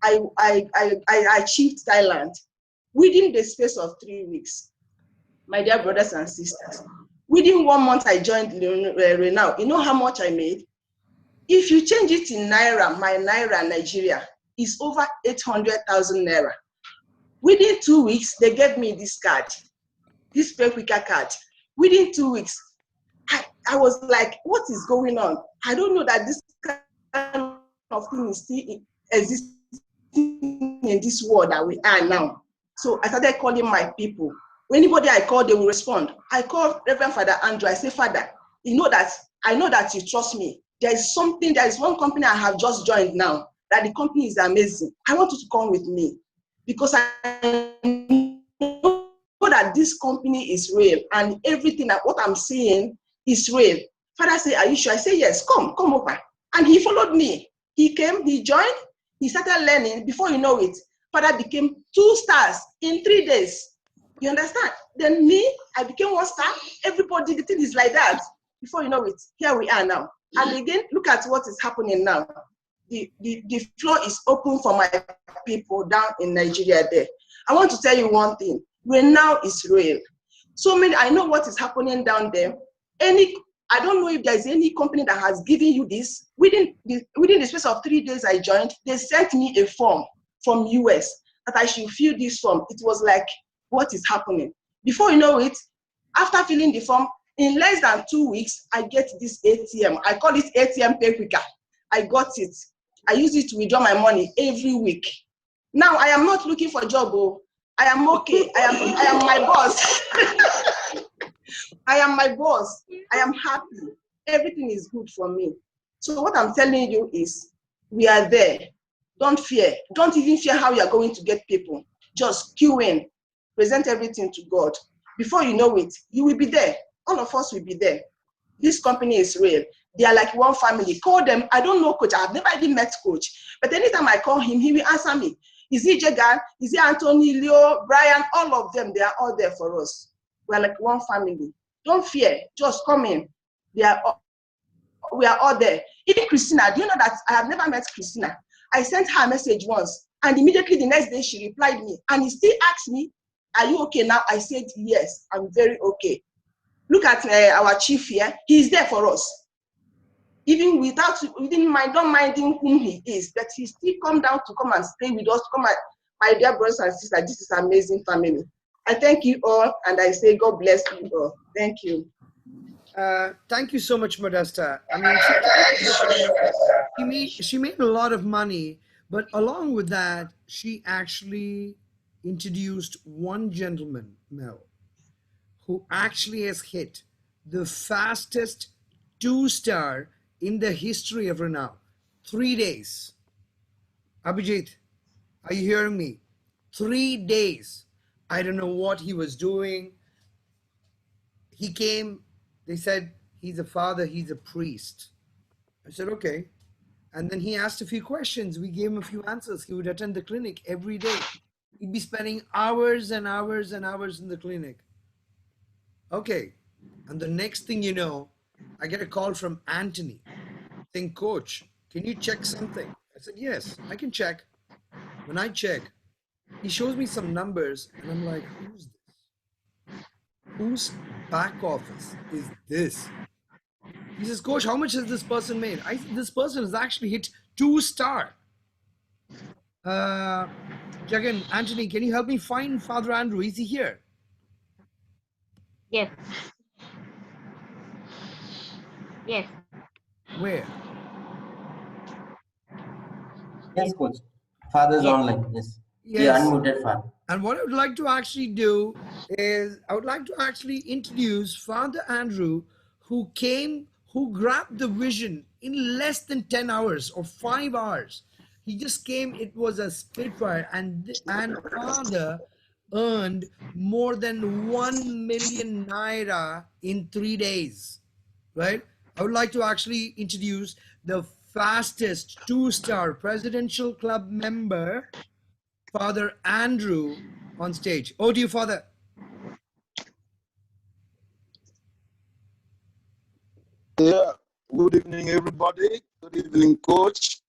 I achieved Thailand within the space of 3 weeks. My dear brothers and sisters, within 1 month, I joined ReNao. You know how much I made? If you change it in Naira, my Naira Nigeria is over 800,000 Naira. Within 2 weeks, they gave me this card, this PreLaunch card. Within 2 weeks, I was like, what is going on? I don't know that this kind of thing is still existing in this world that we are now. So I started calling my people. Anybody I call, they will respond. I called Reverend Father Andrew. I say, Father, I know that you trust me. There is one company I have just joined now, that the company is amazing. I want you to come with me because I know that this company is real and everything that what I'm seeing is real. Father say, are you sure? I say, yes, come over. And he followed me. He came, he joined, he started learning. Before you know it, Father became 2 stars in 3 days. You understand? Then me, I became 1 star. Everybody, the thing is like that. Before you know it, here we are now. And again, look at what is happening now. The floor is open for my people down in Nigeria there. I want to tell you one thing. ReNao is real. So many, I know what is happening down there. I don't know if there's any company that has given you this. Within the space of 3 days I joined, they sent me a form from US that I should fill this form. It was like, what is happening? Before you know it, after filling the form, in less than 2 weeks, I get this ATM. I call it ATM Pay Quicker. I got it. I use it to withdraw my money every week. Now I am not looking for a job. Oh. I am okay. I am my boss. I am my boss. I am happy. Everything is good for me. So what I'm telling you is, we are there. Don't fear. Don't even fear how you are going to get people. Just queue in. Present everything to God. Before you know it, you will be there. All of us will be there. This company is real. They are like one family. Call them. I don't know coach. I've never even met coach. But anytime I call him, he will answer me. Is he Jagan? Is he Anthony, Leo, Brian? All of them, they are all there for us. We are like one family. Don't fear. Just come in. We are all there. Even Christina, do you know that I have never met Christina? I sent her a message once, and immediately the next day she replied me, and he still asked me, are you okay now? I said, yes, I'm very okay. Look at our chief here. He's there for us. Even don't minding whom he is, but he still come down to come and stay with us, my dear brothers and sisters, this is amazing family. I thank you all, and I say God bless you all. Thank you. Thank you so much, Modesta. I mean, she made a lot of money, but along with that, she actually introduced one gentleman, Mel, who actually has hit the fastest 2-star in the history of ReNao. 3 days. Abhijit, are you hearing me? 3 days. I don't know what he was doing. He came, they said, he's a father, he's a priest. I said, okay. And then he asked a few questions. We gave him a few answers. He would attend the clinic every day. He'd be spending hours and hours and hours in the clinic. Okay. And the next thing you know, I get a call from Anthony saying, Coach, can you check something? I said, yes, I can check. When I check, he shows me some numbers and I'm like, who's this? Whose back office is this? He says, Coach, how much has this person made? I said, this person has actually hit 2-star. Jagan, Anthony, can you help me find Father Andrew? Is he here? Yes. Yes. Where? Yes, coach. Father's Yes. online. Yes. He Yes. unmuted father. And what I would like to actually do is I would like to actually introduce Father Andrew, who came, who grabbed the vision in less than 10 hours or 5 hours. He just came, it was a spitfire, and Father earned more than 1 million naira in 3 days, right? I would like to actually introduce the fastest 2-star presidential club member, Father Andrew, on stage. Over to you, Father. Yeah. Good evening, everybody. Good evening, Coach.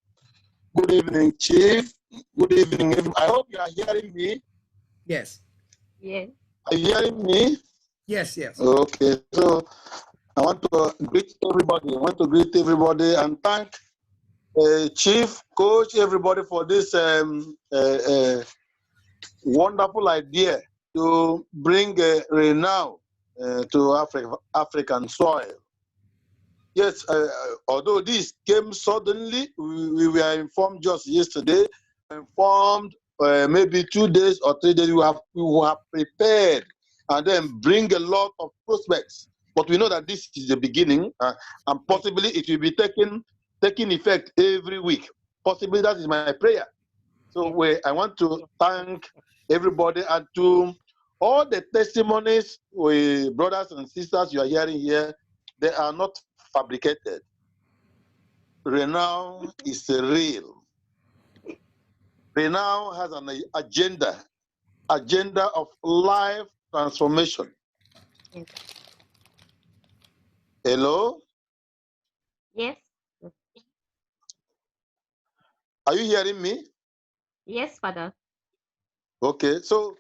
Good evening, Chief. Good evening, I hope you are hearing me. Yes. Yes. Are you hearing me? Yes, yes. Okay. So I want to greet everybody. I want to greet everybody and thank Chief, Coach, everybody for this wonderful idea to bring ReNao to African soil. Yes, although this came suddenly, we were informed just yesterday, informed maybe 2 days or 3 days, we have prepared and then bring a lot of prospects. But we know that this is the beginning and possibly it will be taking effect every week. Possibly that is my prayer. So I want to thank everybody and to all the testimonies, brothers and sisters you are hearing here, they are not fabricated. ReNao is real. ReNao has an agenda of life transformation. Yes. Hello? Yes. Are you hearing me? Yes, Father. Okay, so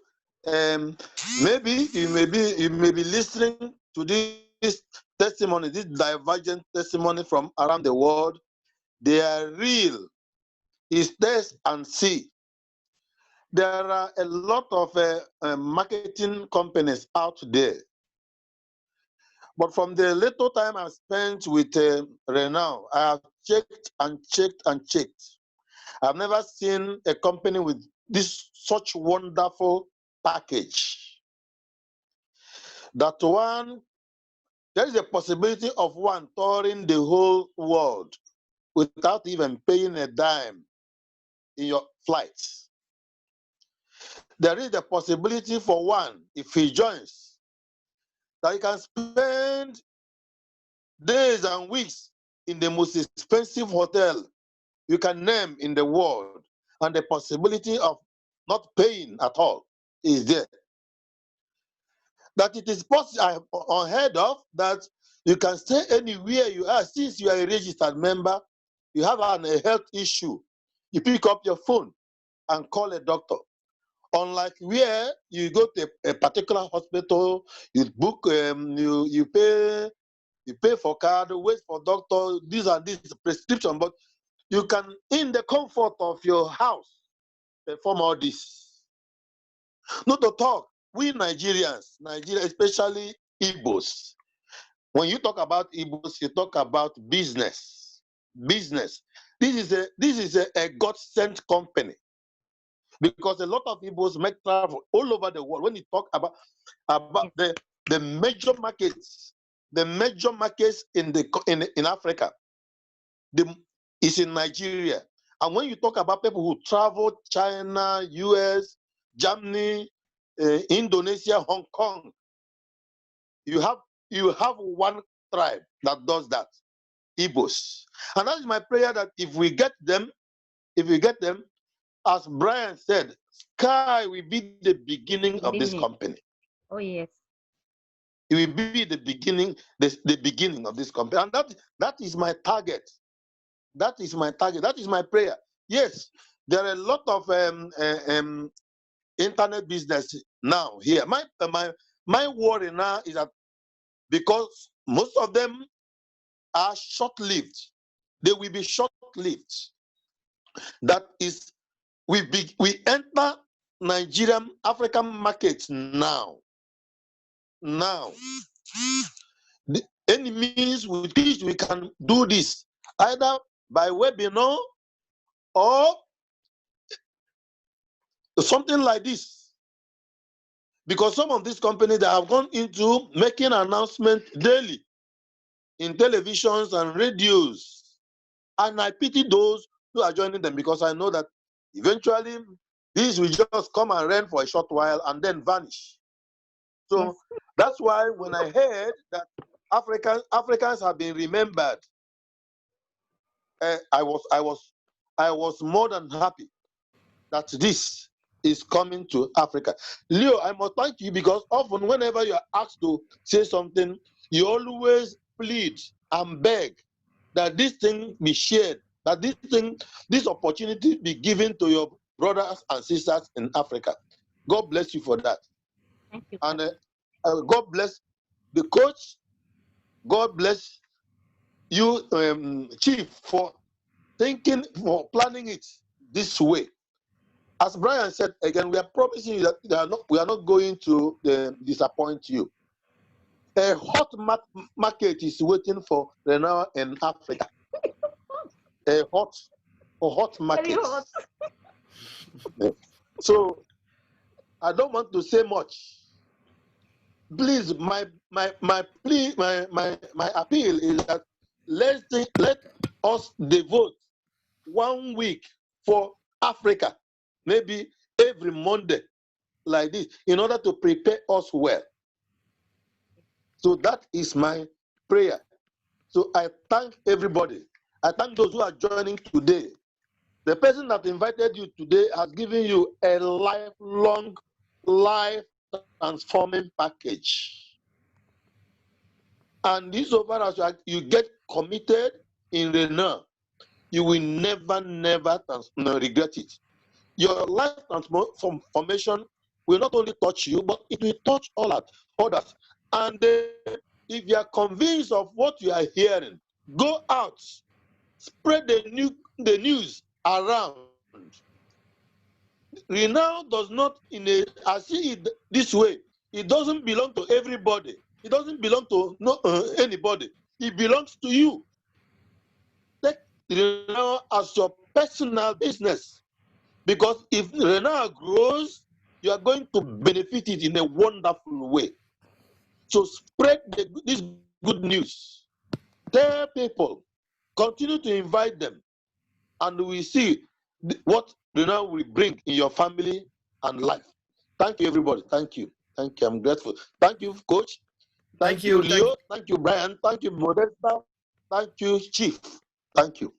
maybe you may be listening to this testimony, this divergent testimony from around the world. They are real. It's test and see. There are a lot of marketing companies out there. But from the little time I spent with ReNao, I have checked and checked and checked. I've never seen a company with this such wonderful package. That one, there is a possibility of one touring the whole world without even paying a dime in your flights. There is the possibility for one, if he joins, that he can spend days and weeks in the most expensive hotel you can name in the world, and the possibility of not paying at all is there. That it is possible, unheard of, that you can stay anywhere you are. Since you are a registered member, you have a health issue, you pick up your phone and call a doctor. Unlike where you go to a particular hospital, you book, you pay for card, wait for doctor, these are these prescription, but you can, in the comfort of your house, perform all this. Not to talk, we Nigerians, Nigeria, especially Igbos, when you talk about Igbos, you talk about business. Business. This is a God-sent company, because a lot of Igbos make travel all over the world. When you talk about the major markets, in Africa, is in Nigeria. And when you talk about people who travel China, US, Germany, Indonesia, Hong Kong, you have one tribe that does that, Igbos. And that is my prayer, that if we get them, as Brian said, sky will be the beginning of this Limit. company. Oh, yes. It will be the beginning, the beginning of this company. And that is my target. That is my target. That is my prayer. Yes, there are a lot of internet business now here. My worry now is that because most of them are short-lived, they will be short-lived. That is, we enter Nigerian African markets now. Now, the enemies with which we can do this either by webinar or something like this. Because some of these companies that have gone into making announcements daily in televisions and radios. And I pity those who are joining them, because I know that eventually these will just come and reign for a short while and then vanish. So Yes. that's why when I heard that Africans have been remembered, I was more than happy that this is coming to Africa. Leo, I must thank you, because often whenever you are asked to say something, you always plead and beg that this thing be shared, that this opportunity be given to your brothers and sisters in Africa. God bless you for that. Thank you, And Pastor. God bless the coach. God bless you, Chief, for planning it this way. As Brian said again, we are promising you that we are not going to disappoint you. A hot market is waiting for ReNao in Africa. A hot Very market. hot. So I don't want to say much. Please, my plea, my appeal is that let us devote 1 week for Africa, maybe every Monday like this, in order to prepare us well. So that is my prayer. So I thank everybody. I thank those who are joining today. The person that invited you today has given you a lifelong, life-transforming package. And this, so far as you get committed in ReNao, you will never regret it. Your life transformation will not only touch you, but it will touch others. And if you are convinced of what you are hearing, go out, spread the news around. ReNao does not, I see it this way, it doesn't belong to everybody. It doesn't belong to anybody. It belongs to you. Take ReNao as your personal business. Because if ReNao grows, you are going to benefit it in a wonderful way. So spread this good news. Tell people, continue to invite them, and we see what ReNao will bring in your family and life. Thank you, everybody. Thank you. Thank you. I'm grateful. Thank you, Coach. Thank Thank you, you. Leo. Thank you, Brian. Thank you, Modesta. Thank you, Chief. Thank you.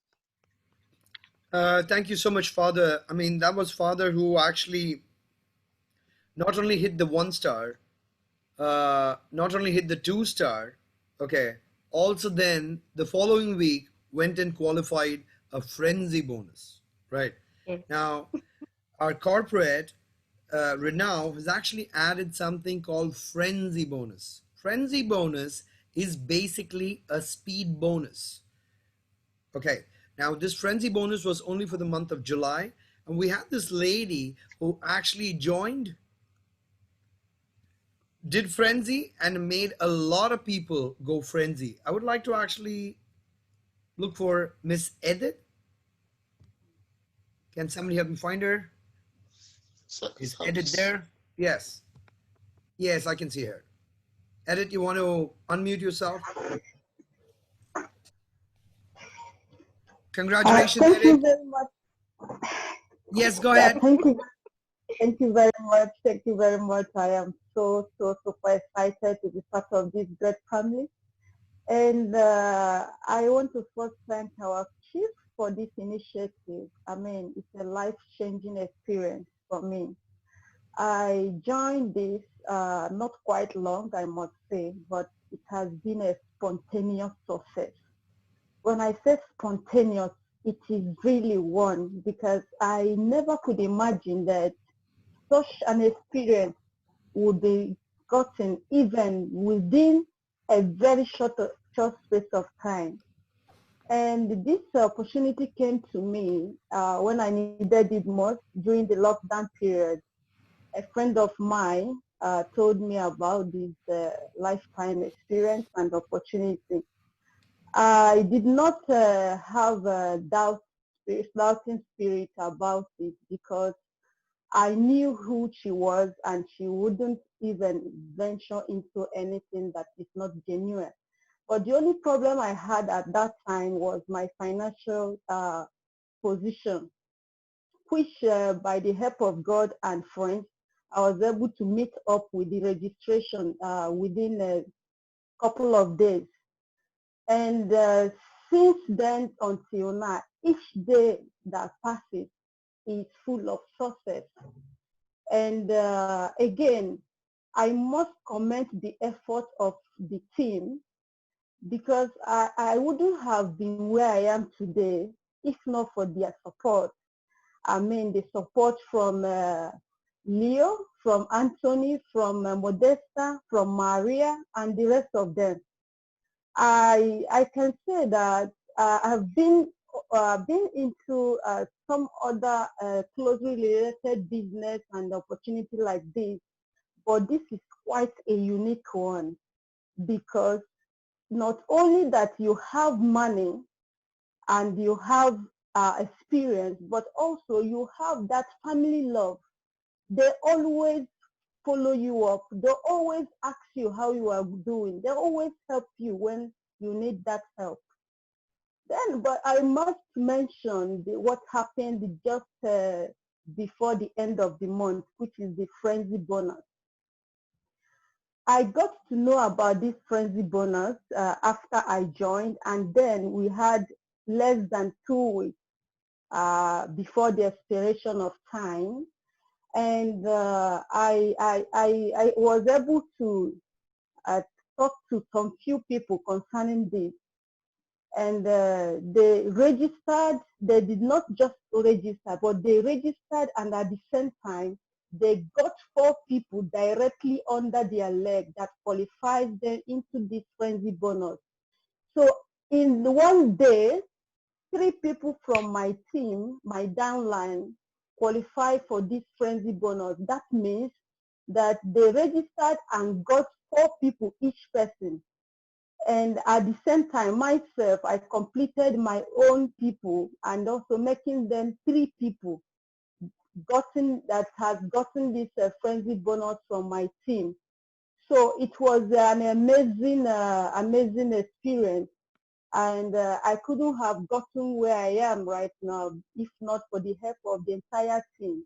Thank you so much, Father. I mean, that was Father who actually not only hit the 1 star, not only hit the 2 star, okay, also then the following week went and qualified a frenzy bonus, right? Yes. Now, our corporate, ReNao, has actually added something called frenzy bonus. Frenzy bonus is basically a speed bonus. Okay, now this frenzy bonus was only for the month of July, and we had this lady who actually joined, did frenzy, and made a lot of people go frenzy. I would like to actually look for Miss Edith. Can somebody help me find her? Is Edith there? Yes. Yes, I can see her. Edith, you want to unmute yourself? Congratulations, Thank you Edith. very much. Yes, go Yeah, ahead. thank you very much. Thank you very much. I am so super excited to be part of this great family. And I want to first thank our chief for this initiative. I mean, it's a life-changing experience for me. I joined this not quite long, I must say, but it has been a spontaneous success. When I say spontaneous, it is really one, because I never could imagine that such an experience would be gotten even within a very short space of time. And this opportunity came to me when I needed it most during the lockdown period. A friend of mine told me about this lifetime experience and opportunity. I did not have a doubting spirit about it because I knew who she was and she wouldn't even venture into anything that is not genuine. But the only problem I had at that time was my financial position, which by the help of God and friends, I was able to meet up with the registration within a couple of days. And since then until now, each day that passes is full of success. And again, I must commend the effort of the team because I wouldn't have been where I am today if not for their support. I mean, the support from Leo, from Anthony, from Modesta, from Maria, and the rest of them. I can say that I've been into some other closely related business and opportunity like this, but this is quite a unique one because not only that you have money and you have experience, but also you have that family love. They always follow you up. They always ask you how you are doing. They always help you when you need that help. Then, but I must mention what happened just before the end of the month, which is the frenzy bonus. I got to know about this frenzy bonus after I joined, and then we had less than 2 weeks before the expiration of time. And I was able to talk to some few people concerning this. And they registered, they did not just register, but they registered, and at the same time, they got 4 people directly under their leg that qualifies them into this frenzy bonus. So in one day, 3 people from my team, my downline, qualify for this frenzy bonus. That means that they registered and got 4 people each person. And at the same time, myself, I completed my own people and also making them 3 people that has gotten this frenzy bonus from my team. So it was an amazing experience. And I couldn't have gotten where I am right now if not for the help of the entire team.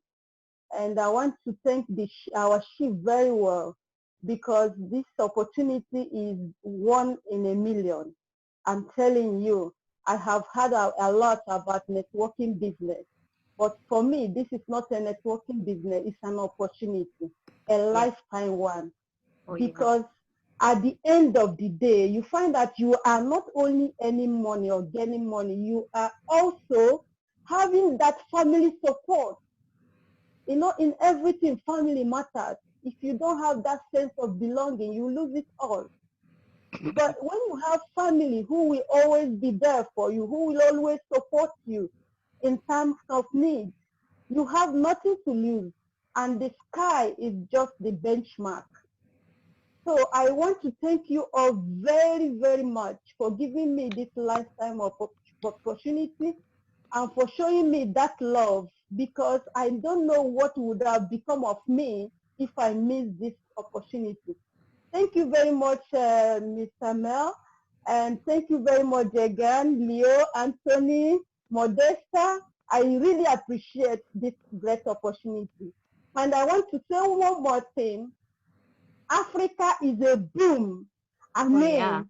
And I want to thank our chief very well because this opportunity is 1 in a million. I'm telling you, I have heard a lot about networking business, but for me, this is not a networking business, it's an opportunity, a lifetime one. Because at the end of the day, you find that you are not only earning money or gaining money, you are also having that family support. You know, in everything, family matters. If you don't have that sense of belonging, you lose it all. But when you have family who will always be there for you, who will always support you in times of need, you have nothing to lose. And the sky is just the benchmark. So I want to thank you all very, very much for giving me this lifetime of opportunity and for showing me that love, because I don't know what would have become of me if I missed this opportunity. Thank you very much, Mr. Mel, and thank you very much again, Leo, Anthony, Modesta. I really appreciate this great opportunity. And I want to say one more thing. Africa is a boom. I mean,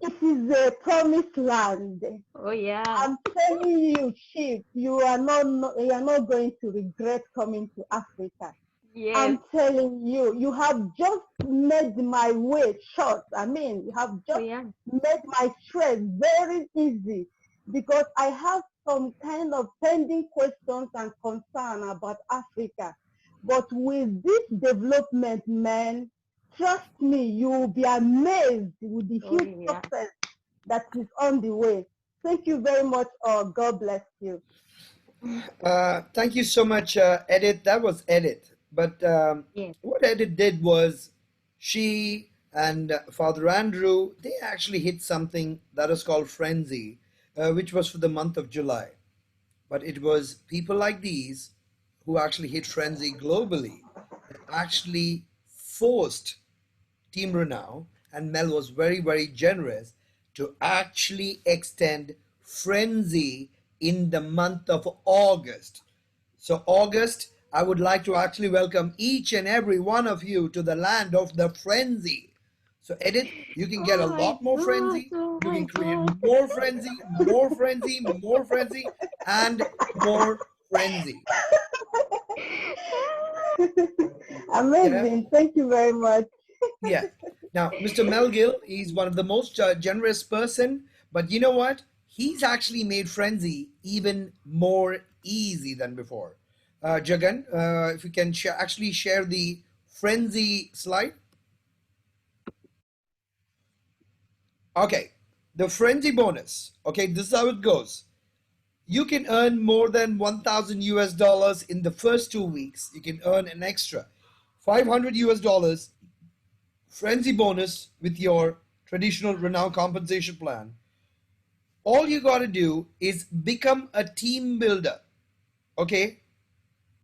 it is a promised land. Oh yeah. I'm telling you, Chief, you are not going to regret coming to Africa. Yes. I'm telling you, you have just made my way short. I mean, you have just made my stress very easy because I have some kind of pending questions and concern about Africa. But with this development, man, trust me, you will be amazed with the huge success that is on the way. Thank you very much. God bless you. Thank you so much, Edith. That was Edith. But what Edith did was she and Father Andrew, they actually hit something that is called frenzy, which was for the month of July. But it was people like these who actually hit frenzy globally that actually forced Team ReNao, and Mel was very, very generous to actually extend frenzy in the month of August. So, August, I would like to actually welcome each and every one of you to the land of the frenzy. So, Edith, you can get Oh a my lot more God, frenzy. oh You my can create God. more frenzy, more frenzy, more frenzy, and more frenzy. Yeah, Amazing. Thank you very much. yeah. Now, Mr. Melgill, he's one of the most generous person, but you know what? He's actually made frenzy even more easy than before. Jagan, if you can actually share the frenzy slide. Okay, the frenzy bonus. Okay, this is how it goes. You can earn more than 1,000 US dollars in the first 2 weeks. You can earn an extra 500 US dollars frenzy bonus with your traditional ReNao compensation plan. All you got to do is become a team builder, okay?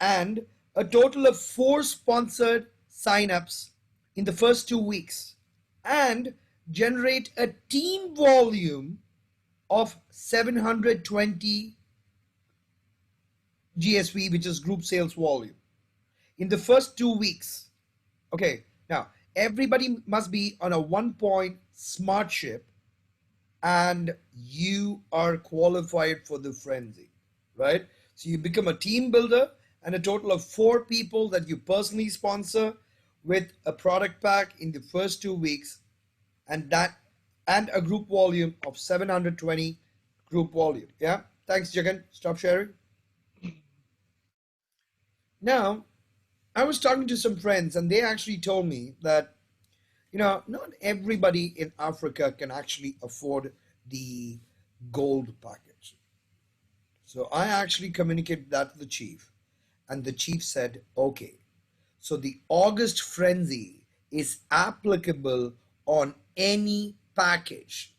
And a total of 4 sponsored signups in the first 2 weeks and generate a team volume of 720 GSV, which is group sales volume, in the first 2 weeks. Okay, now everybody must be on a 1 point smart ship and you are qualified for the frenzy, right? So you become a team builder and a total of 4 people that you personally sponsor with a product pack in the first 2 weeks and that and a group volume of 720 group volume. Yeah. Thanks, Jagan. Stop sharing. Now, I was talking to some friends and they actually told me that not everybody in Africa can actually afford the gold package. So I actually communicated that to the chief, and the chief said, okay, so the August frenzy is applicable on any package.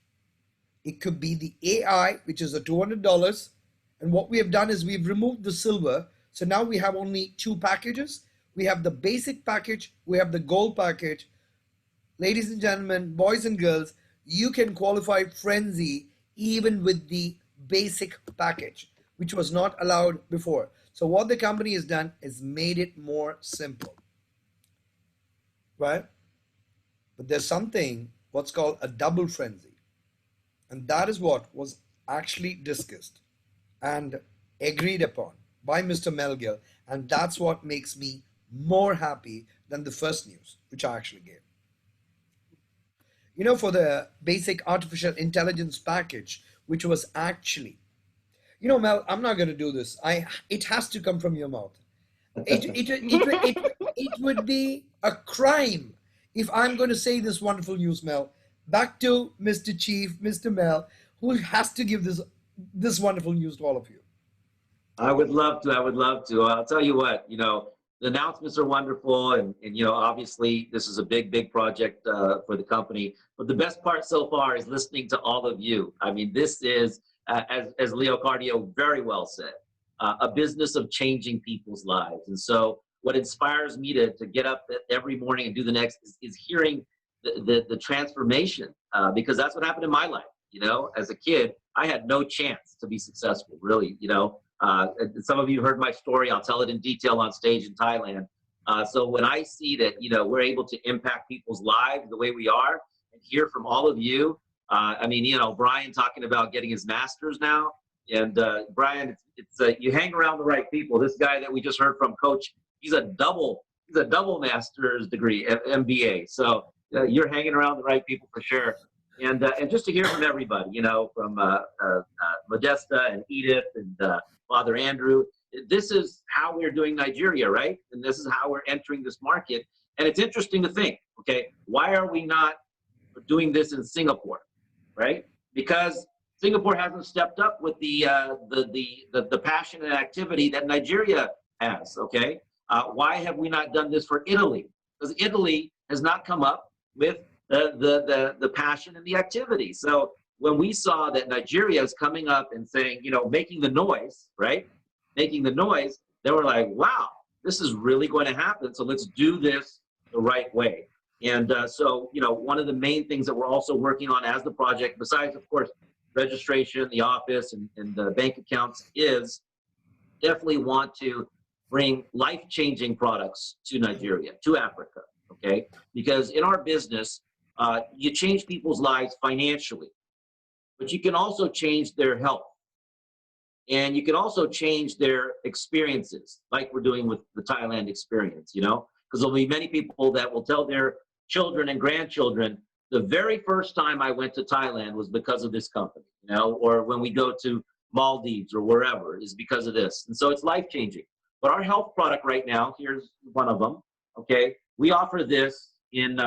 It could be the AI, which is a $200. And what we have done is we've removed the silver. So now we have only 2 packages. We have the basic package, we have the gold package. Ladies and gentlemen, boys and girls, you can qualify frenzy even with the basic package, which was not allowed before. So what the company has done is made it more simple, right? But there's something what's called a double frenzy, and that is what was actually discussed and agreed upon by Mr. Melgill, and that's what makes me more happy than the first news, which I actually gave. For the basic artificial intelligence package, which was actually, Mel, I'm not going to do this. It has to come from your mouth. It would be a crime if I'm going to say this wonderful news, Mel. Back to Mr. Chief, Mr. Mel, who has to give this wonderful news to all of you. I would love to. I would love to. I'll tell you what, the announcements are wonderful. And obviously this is a big, big project for the company. But the best part so far is listening to all of you. I mean, this is, as Leo Cardio very well said, a business of changing people's lives. And so what inspires me to get up every morning and do the next is hearing the transformation, because that's what happened in my life. As a kid, I had no chance to be successful, really. Some of you heard my story. I'll tell it in detail on stage in Thailand. So when I see that, we're able to impact people's lives the way we are and hear from all of you, Brian talking about getting his master's now. And Brian, it's you hang around the right people. This guy that we just heard from, Coach, he's a double master's degree, MBA. So you're hanging around the right people for sure. And just to hear from everybody, from Modesta and Edith and Father Andrew, this is how we're doing Nigeria, right? And this is how we're entering this market. And it's interesting to think, okay, why are we not doing this in Singapore, right? Because Singapore hasn't stepped up with the passion and activity that Nigeria has, okay? Why have we not done this for Italy? Because Italy has not come up with the passion and the activity. So when we saw that Nigeria is coming up and saying, you know, making the noise, right? Making the noise, they were like, wow, this is really going to happen. So let's do this the right way. And so, you know, one of the main things that we're also working on as the project, besides, of course, registration, the office, and the bank accounts, is definitely want to bring life-changing products to Nigeria, to Africa, okay? Because in our business, you change people's lives financially, but you can also change their health. And you can also change their experiences, like we're doing with the Thailand experience, you know? Because there'll be many people that will tell their children and grandchildren, the very first time I went to Thailand was because of this company, you know? Or when we go to Maldives or wherever, is because of this. And so it's life-changing. But our health product right now, here's one of them, okay? We offer this in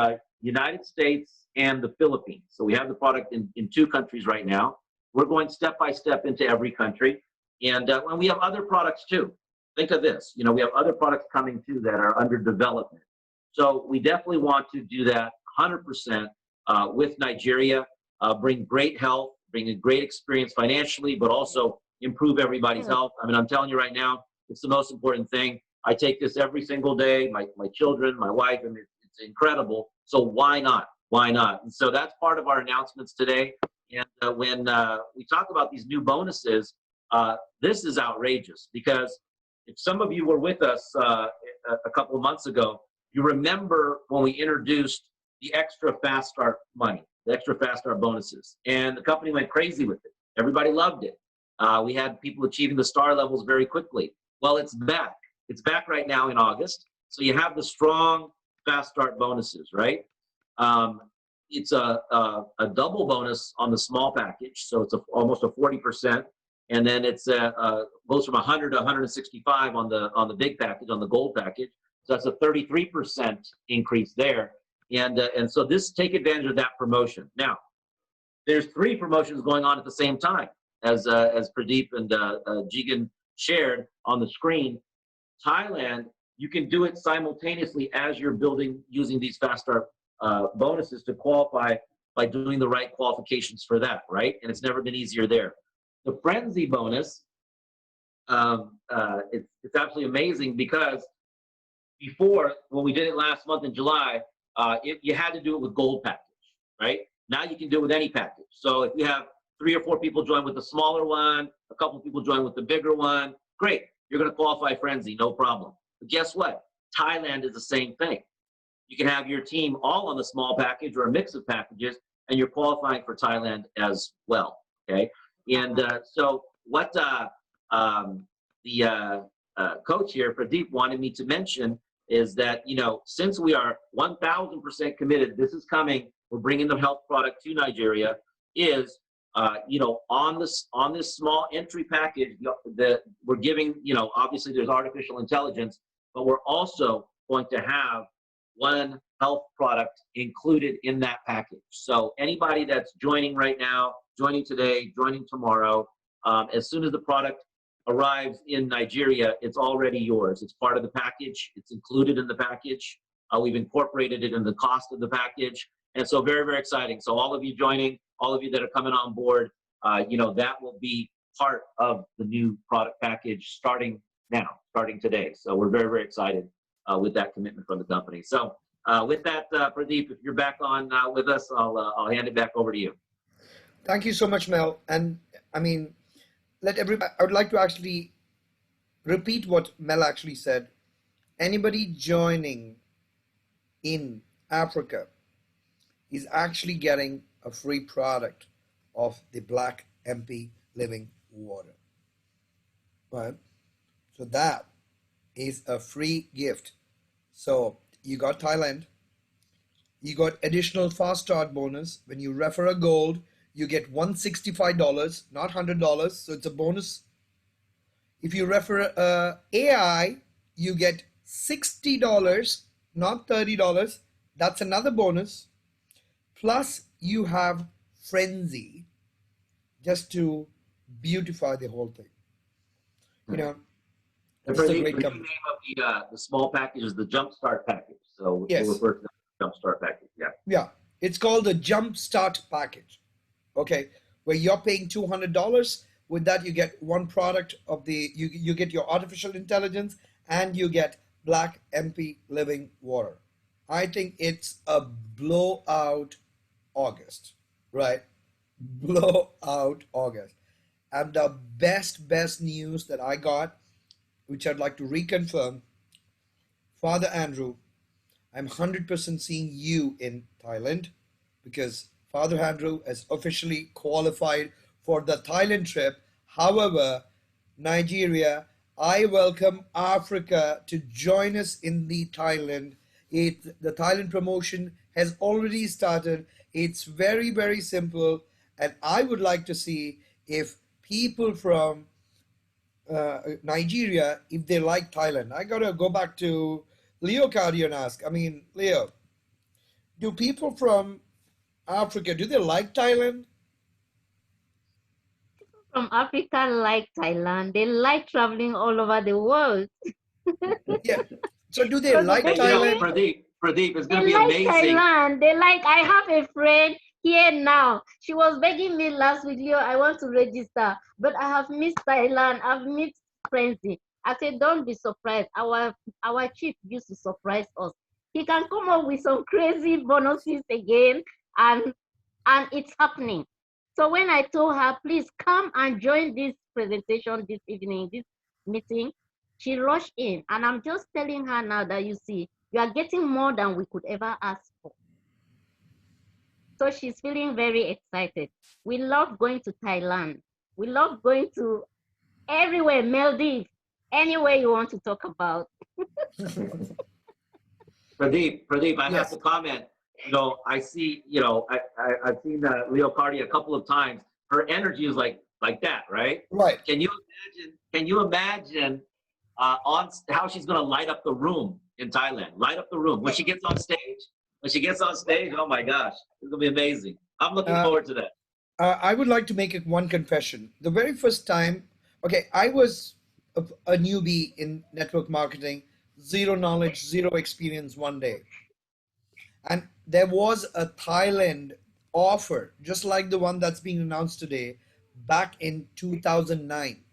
United States and the Philippines. So we have the product in 2 countries right now. We're going step by step into every country. And we have other products too. Think of this, you know, we have other products coming too that are under development. So we definitely want to do that 100% with Nigeria, bring great health, bring a great experience financially, but also improve everybody's health. I mean, I'm telling you right now, it's the most important thing. I take this every single day, my children, my wife, and it's incredible. So why not? Why not? And so that's part of our announcements today. And when we talk about these new bonuses, this is outrageous, because if some of you were with us a couple of months ago, you remember when we introduced the extra fast start money, the extra fast start bonuses, and the company went crazy with it. Everybody loved it. We had people achieving the star levels very quickly. Well, it's back. It's back right now in August. So you have the strong fast start bonuses, right? It's a double bonus on the small package, so it's almost a 40%, and then it's goes from 100 to 165 on the big package, on the gold package. So that's a 33% increase there, and so take advantage of that promotion. Now, there's 3 promotions going on at the same time, as Pradeep and Jigan shared on the screen. Thailand, you can do it simultaneously as you're using these fast start bonuses to qualify by doing the right qualifications for that, right? And it's never been easier there. The frenzy bonus, it's absolutely amazing, because before, when we did it last month in July, you had to do it with gold package, right? Now you can do it with any package. So if you have 3 or 4 people join with the smaller one, a couple of people join with the bigger one, great. You're going to qualify frenzy, no problem. But guess what? Thailand is the same thing. You can have your team all on the small package or a mix of packages, and you're qualifying for Thailand as well, okay? And so what the coach here, Pradeep, wanted me to mention is that, you know, since we are 1,000% committed, this is coming, we're bringing the health product to Nigeria, is, you know, on this small entry package that we're giving, you know, obviously there's artificial intelligence, but we're also going to have one health product included in that package. So anybody that's joining right now, joining today, joining tomorrow, as soon as the product arrives in Nigeria, it's already yours. It's part of the package. It's included in the package. We've incorporated it in the cost of the package. And so very, very exciting. So all of you joining, all of you that are coming on board, you know, that will be part of the new product package starting now, starting today. So we're very, very excited with that commitment from the company. So with that, Pradeep, if you're back on with us, I'll hand it back over to you. Thank you so much, Mel. And I mean, I would like to actually repeat what Mel actually said. Anybody joining in Africa is actually getting a free product of the Black MP Living Water. Right? So that is a free gift. So you got Thailand. You got additional fast start bonus. When you refer a gold, you get $165, not $100. So it's a bonus. If you refer AI, you get $60, not $30. That's another bonus. Plus you have Frenzy just to beautify the whole thing. You know, And it's for a the great name company. of the small package is the Jumpstart package. So Yes. we'll refer to the Jumpstart package. Yeah. Yeah. It's called the Jump Start Package. Okay, where you're paying $200. With that, you get one product of you get your artificial intelligence and you get black MP living water. I think it's a blowout August, right? Blowout August. And the best news that I got, which I'd like to reconfirm, Father Andrew, I'm 100% seeing you in Thailand because Father Andrew has officially qualified for the Thailand trip. However, Nigeria, I welcome Africa to join us in the Thailand. The Thailand promotion has already started. It's very simple, and I would like to see if people from Nigeria, if they like Thailand. I gotta go back to Leo Cardio and ask. I mean, Leo, do people from Africa, do they like Thailand? From Africa like Thailand. They like traveling all over the world. Yeah. So do they So like Hey, you know, Thailand? Pradeep, it's going they to be like amazing. Thailand. They like, I have a friend here now. She was begging me last week, Leo, I want to register, but I have missed Thailand. I've missed Frenzy. I said, don't be surprised. Our chief used to surprise us. He can come up with some crazy bonuses again, and it's happening. So when I told her, please come and join this presentation this evening, this meeting, she rushed in. And I'm just telling her now that you see, you are getting more than we could ever ask for. So she's feeling very excited. We love going to Thailand. We love going to everywhere, Maldives, anywhere you want to talk about. Pradeep, I have Yes. to comment. You know, I see, you know, I've seen Leo Cardi a couple of times. Her energy is like that, right? Right. Can you imagine on how she's going to light up the room in Thailand? Light up the room when she gets on stage. When she gets on stage, oh my gosh, it's going to be amazing. I'm looking forward to that. I would like to make one confession. The very first time, okay, I was a newbie in network marketing, zero knowledge, zero experience one day. And there was a Thailand offer, just like the one that's being announced today, back in 2009.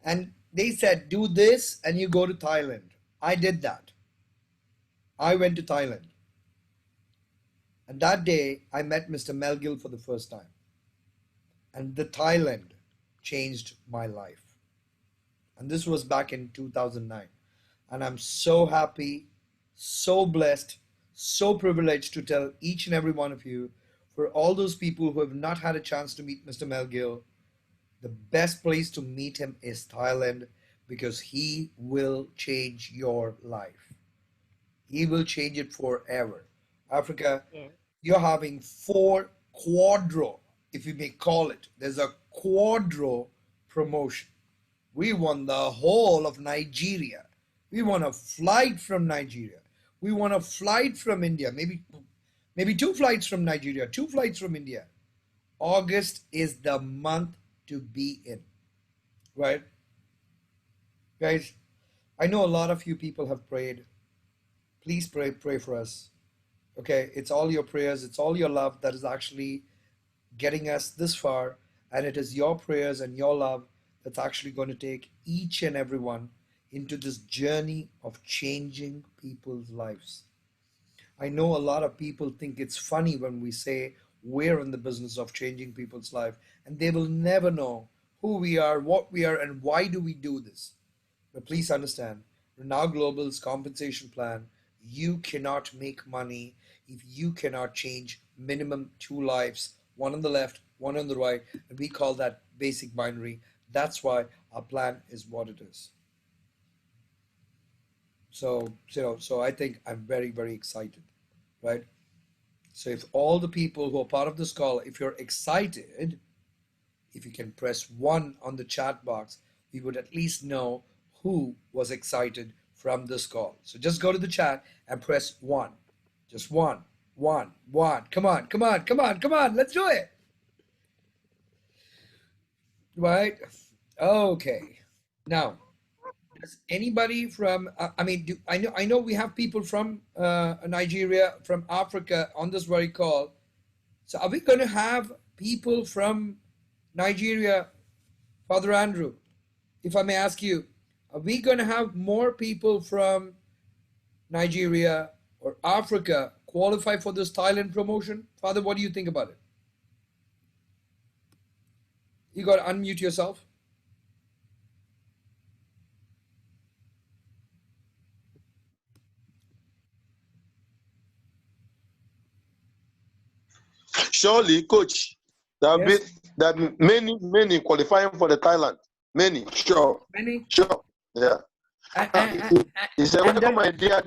And they said, do this and you go to Thailand. I did that. I went to Thailand. And that day, I met Mr. Melgill for the first time. And the Thailand changed my life. And this was back in 2009. And I'm so happy, so blessed, so privileged to tell each and every one of you, for all those people who have not had a chance to meet Mr. Melgill, the best place to meet him is Thailand because he will change your life. He will change it forever. Africa, Yeah. you're having 4 quadro, if you may call it. There's a quadro promotion. We won the whole of Nigeria. We won a flight from Nigeria. We won a flight from India. Maybe 2 flights from Nigeria, 2 flights from India. August is the month to be in, right? Guys, I know a lot of you people have prayed. Please pray for us. Okay, it's all your prayers, it's all your love that is actually getting us this far, and it is your prayers and your love that's actually going to take each and every one into this journey of changing people's lives. I know a lot of people think it's funny when we say we're in the business of changing people's life, and they will never know who we are, what we are, and why do we do this. But please understand, ReNao Global's compensation plan, you cannot make money if you cannot change minimum 2 lives, one on the left, one on the right, and we call that basic binary. That's why our plan is what it is. So I think I'm very excited, right? So if all the people who are part of this call, if you're excited, if you can press 1 on the chat box, we would at least know who was excited from this call. So just go to the chat and press 1. Just 1. Come on. Let's do it. Right? Okay. Now, Does anybody from, I mean, I know we have people from Nigeria, from Africa on this very call. So are we going to have people from Nigeria, Father Andrew, if I may ask you, are we going to have more people from Nigeria or Africa qualify for this Thailand promotion? Father, what do you think about it? You got to unmute yourself. Surely, coach, there Yes, have been many qualifying for the Thailand. Many, sure, many. sure, yeah. It's a welcome idea.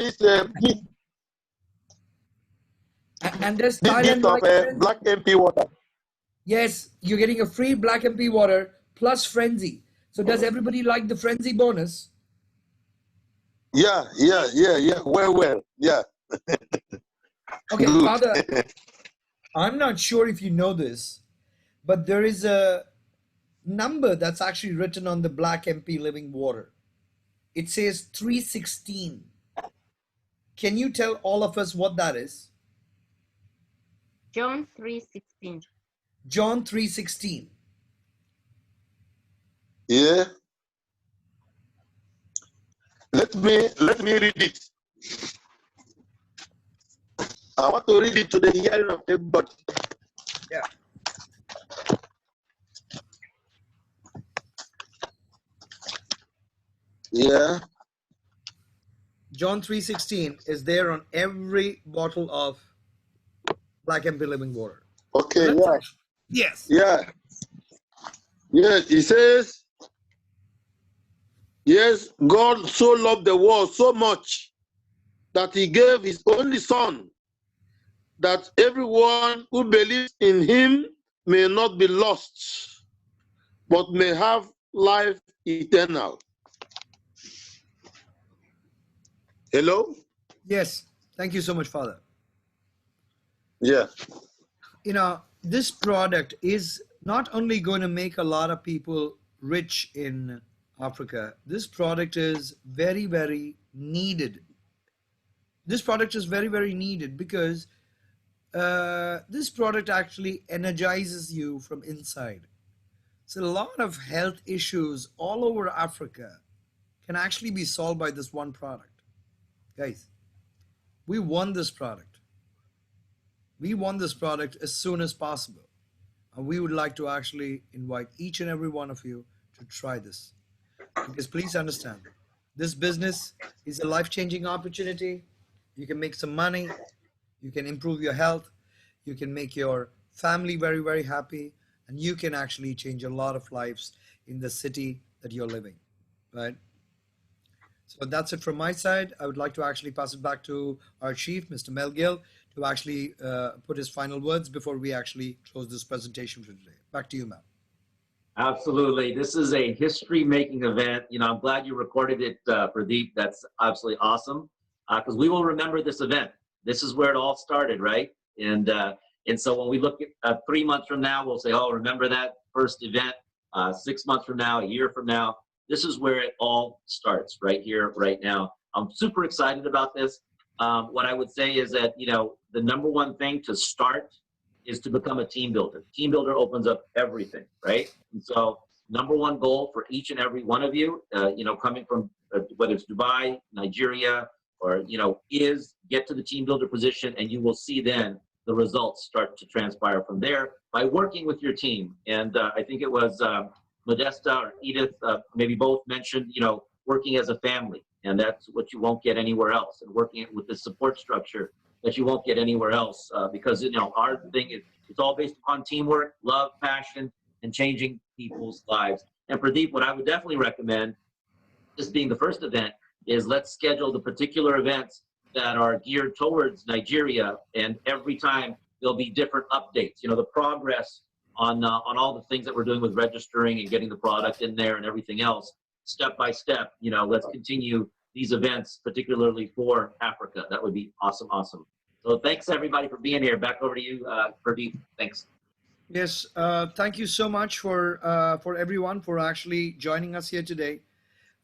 And there's This Thailand gift of like Frenzy. black MP water. Yes, you're getting a free Black MP water plus Frenzy. So does everybody like the Frenzy bonus? Yeah. Well, yeah. Okay, Good. Father, I'm not sure if you know this, but there is a number that's actually written on the Black MP living water. It says 316. Can you tell all of us what that is? John 3:16. John 3:16. Yeah. Let me read it. I want to read it to the hearing of everybody. Yeah. Yeah. John 3:16 is there on every bottle of Black MP living water. Okay. Let's Yeah. actually, yes. Yeah. Yes. It says, yes, God so loved the world so much that he gave his only son, that everyone who believes in him may not be lost, but may have life eternal. Hello? Yes. Thank you so much, Father. Yeah. You know, this product is not only going to make a lot of people rich in Africa, this product is very, very needed. This product is very, very needed because this product actually energizes you from inside. So a lot of health issues all over Africa can actually be solved by this one product. Guys, we want this product. We want this product as soon as possible. And we would like to actually invite each and every one of you to try this. Because please understand, this business is a life-changing opportunity. You can make some money, you can improve your health, you can make your family very, very happy, and you can actually change a lot of lives in the city that you're living, right? So that's it from my side. I would like to actually pass it back to our chief, Mr. Mel Gill, to actually put his final words before we actually close this presentation for today. Back to you, Mel. Absolutely. This is a history-making event. You know, I'm glad you recorded it, Pradeep. That's absolutely awesome because we will remember this event. This is where it all started, right? And so when we look at 3 months from now, we'll say, oh, remember that first event? 6 months from now, a year from now, this is where it all starts, right here, right now. I'm super excited about this. What I would say is that, you know, the number one thing to start is to become a team builder. Team builder opens up everything, right? And so number one goal for each and every one of you, you know, coming from whether it's Dubai, Nigeria, or, you know, is get to the team builder position, and you will see then the results start to transpire from there by working with your team. And I think it was Modesta or Edith, maybe both mentioned, you know, working as a family, and that's what you won't get anywhere else. And working with the support structure that you won't get anywhere else, because you know our thing is it's all based upon teamwork, love, passion, and changing people's lives. And Pradeep, what I would definitely recommend, this being the first event, is let's schedule the particular events that are geared towards Nigeria, and every time there'll be different updates. You know, the progress on all the things that we're doing with registering and getting the product in there and everything else, step by step. You know, let's continue these events, particularly for Africa. That would be awesome, awesome. So thanks everybody for being here. Back over to you, Pradeep. Thanks. Yes, thank you so much for everyone for actually joining us here today.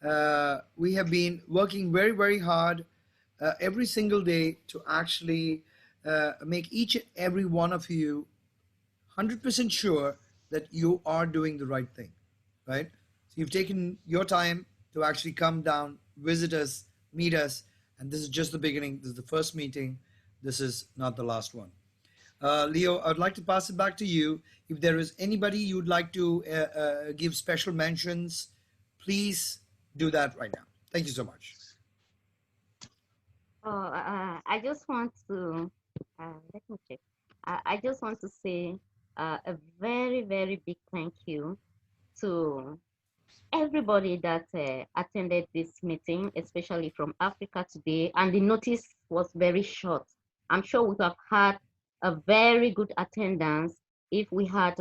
We have been working very, very hard every single day to actually make each and every one of you 100% sure that you are doing the right thing, right? So you've taken your time to actually come down, visit us, meet us, and this is just the beginning. This is the first meeting. This is not the last one. Leo, I'd like to pass it back to you. If there is anybody you'd like to give special mentions, please do that right now. Thank you so much. I just want to, let me check. I just want to say a very, very big thank you to everybody that attended this meeting, especially from Africa today. And the notice was very short. I'm sure we would have had a very good attendance if we had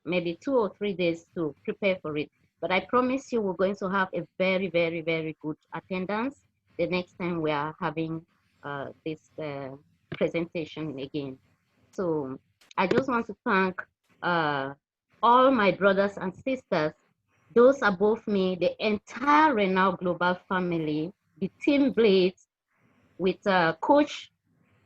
maybe 2 or 3 days to prepare for it. But I promise you, we're going to have a very, very, very good attendance the next time we are having this presentation again. So I just want to thank all my brothers and sisters, those above me, the entire ReNao Global family, the team Blades with Coach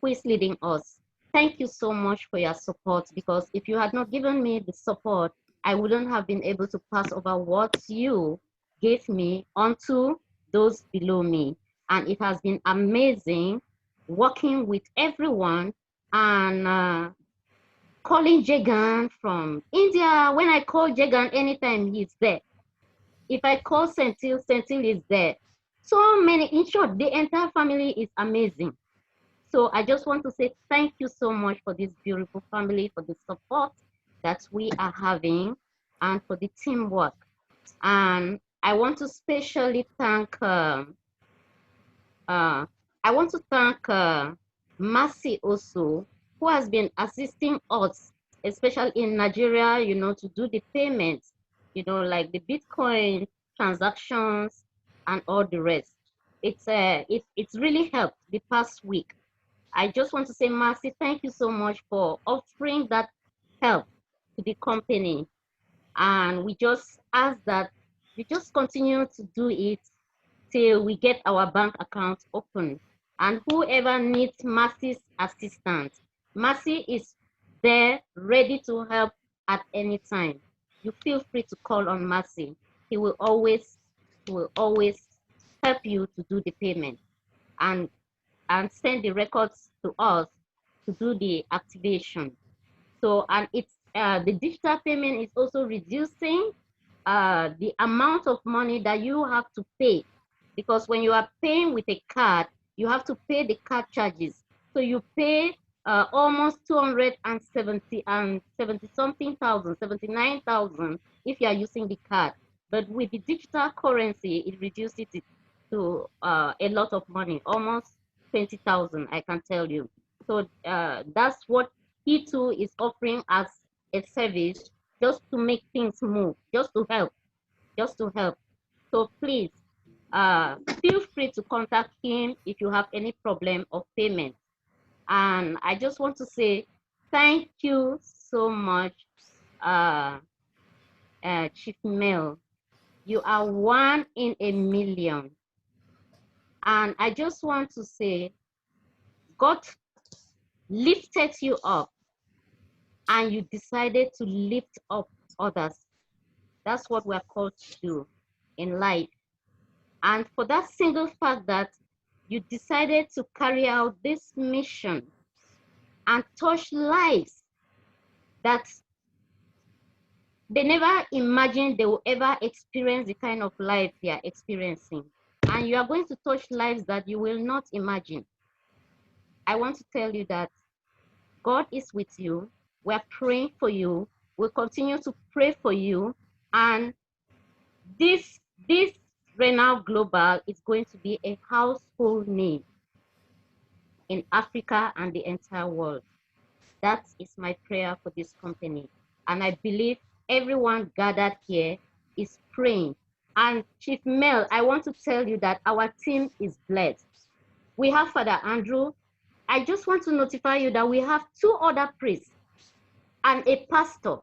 who is leading us. Thank you so much for your support, because if you had not given me the support, I wouldn't have been able to pass over what you gave me onto those below me. And it has been amazing working with everyone and calling Jagan from India. When I call Jagan anytime, he's there. If I call Sentil, Sentil is there. So many, in short, the entire family is amazing. So I just want to say thank you so much for this beautiful family, for the support that we are having, and for the teamwork. And I want to specially thank Mercy also, who has been assisting us, especially in Nigeria, to do the payments, like the Bitcoin transactions and all the rest. It's really helped the past week. I just want to say, Mercy, thank you so much for offering that help to the company. And we just ask that you just continue to do it till we get our bank account open. And whoever needs Mercy's assistance, Mercy is there ready to help at any time. You feel free to call on Mercy. He will always help you to do the payment and send the records to us to do the activation. So, and it's the digital payment is also reducing the amount of money that you have to pay, because when you are paying with a card, you have to pay the card charges. So you pay almost 270 and 70 something thousand, 79,000 if you are using the card. But with the digital currency, it reduces it to a lot of money, almost 20,000, I can tell you. So that's what he too is offering as a service, just to make things move, just to help. So please feel free to contact him if you have any problem of payment. And I just want to say thank you so much, Chief Mel. You are 1 in a million. And I just want to say, God lifted you up and you decided to lift up others. That's what we're called to do in life. And for that single fact that you decided to carry out this mission and touch lives that they never imagined they will ever experience the kind of life they are experiencing. And you are going to touch lives that you will not imagine. I want to tell you that God is with you. We're praying for you. We'll continue to pray for you. And this ReNao Global is going to be a household name in Africa and the entire world. That is my prayer for this company. And I believe everyone gathered here is praying. And Chief Mel, I want to tell you that our team is blessed. We have Father Andrew. I just want to notify you that we have 2 other priests and a pastor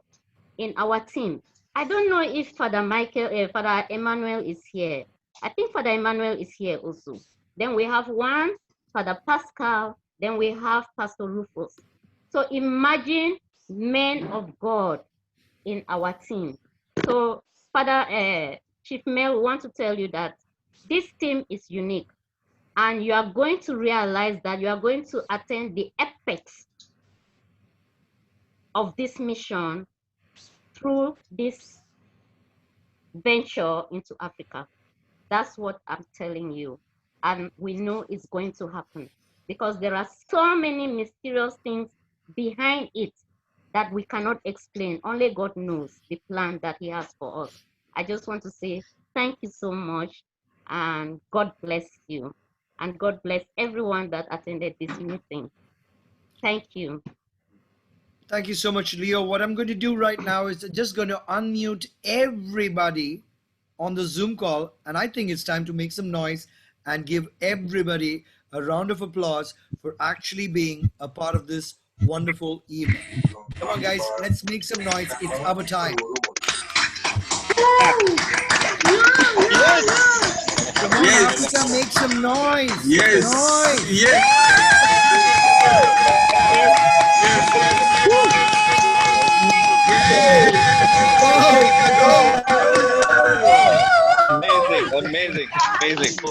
in our team. I don't know if Father Emmanuel is here. I think Father Emmanuel is here also. Then we have one, Father Pascal. Then we have Pastor Rufus. So imagine men of God in our team. So Father Chief Mel want to tell you that this team is unique, and you are going to realize that you are going to attain the apex of this mission through this venture into Africa. That's what I'm telling you. And we know it's going to happen because there are so many mysterious things behind it that we cannot explain. Only God knows the plan that He has for us. I just want to say thank you so much, and God bless you. And God bless everyone that attended this meeting. Thank you. Thank you so much, Leo. What I'm going to do right now is just going to unmute everybody on the Zoom call. And I think it's time to make some noise and give everybody a round of applause for actually being a part of this wonderful evening. Come on, guys, let's make some noise. It's our time. Yes. Come on, Yes. Africa, make some noise. Yes. Noise. Yes.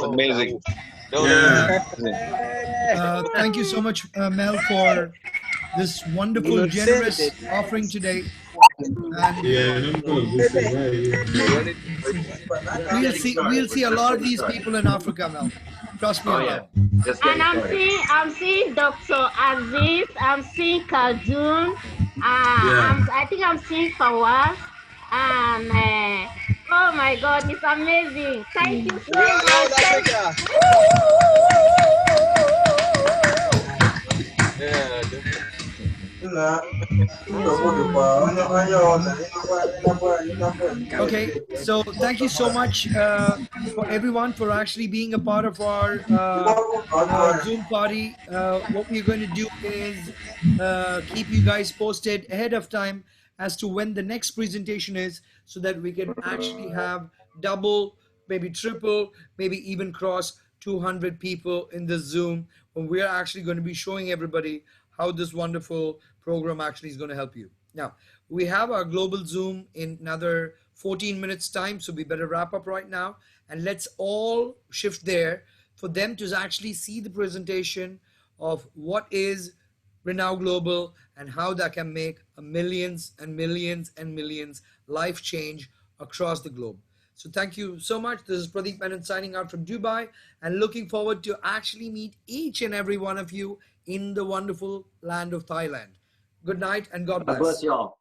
Amazing. Yeah. Thank you so much, Mel, for this wonderful, generous offering today. And Yeah. No problem. This is why we'll see a lot of these people in Africa, Mel. Trust me Oh on yeah, that. just And getting started. I'm seeing Dr. Aziz, I'm seeing Khaldun, Yeah. I think I'm seeing Fawaz, and oh my God, it's amazing. Thank you so much. Okay, so thank you so much for everyone for actually being a part of our Zoom party. What we're going to do is keep you guys posted ahead of time as to when the next presentation is, so that we can actually have double, maybe triple, maybe even cross 200 people in the Zoom, when we're actually going to be showing everybody how this wonderful program actually is going to help you. Now, we have our global Zoom in another 14 minutes time, so we better wrap up right now, and let's all shift there for them to actually see the presentation of what is ReNao Global and how that can make a millions and millions and millions life change across the globe. So thank you so much. This is Pradeep Menon signing out from Dubai, and looking forward to actually meet each and every one of you in the wonderful land of Thailand. Good night and God God bless bless. you all.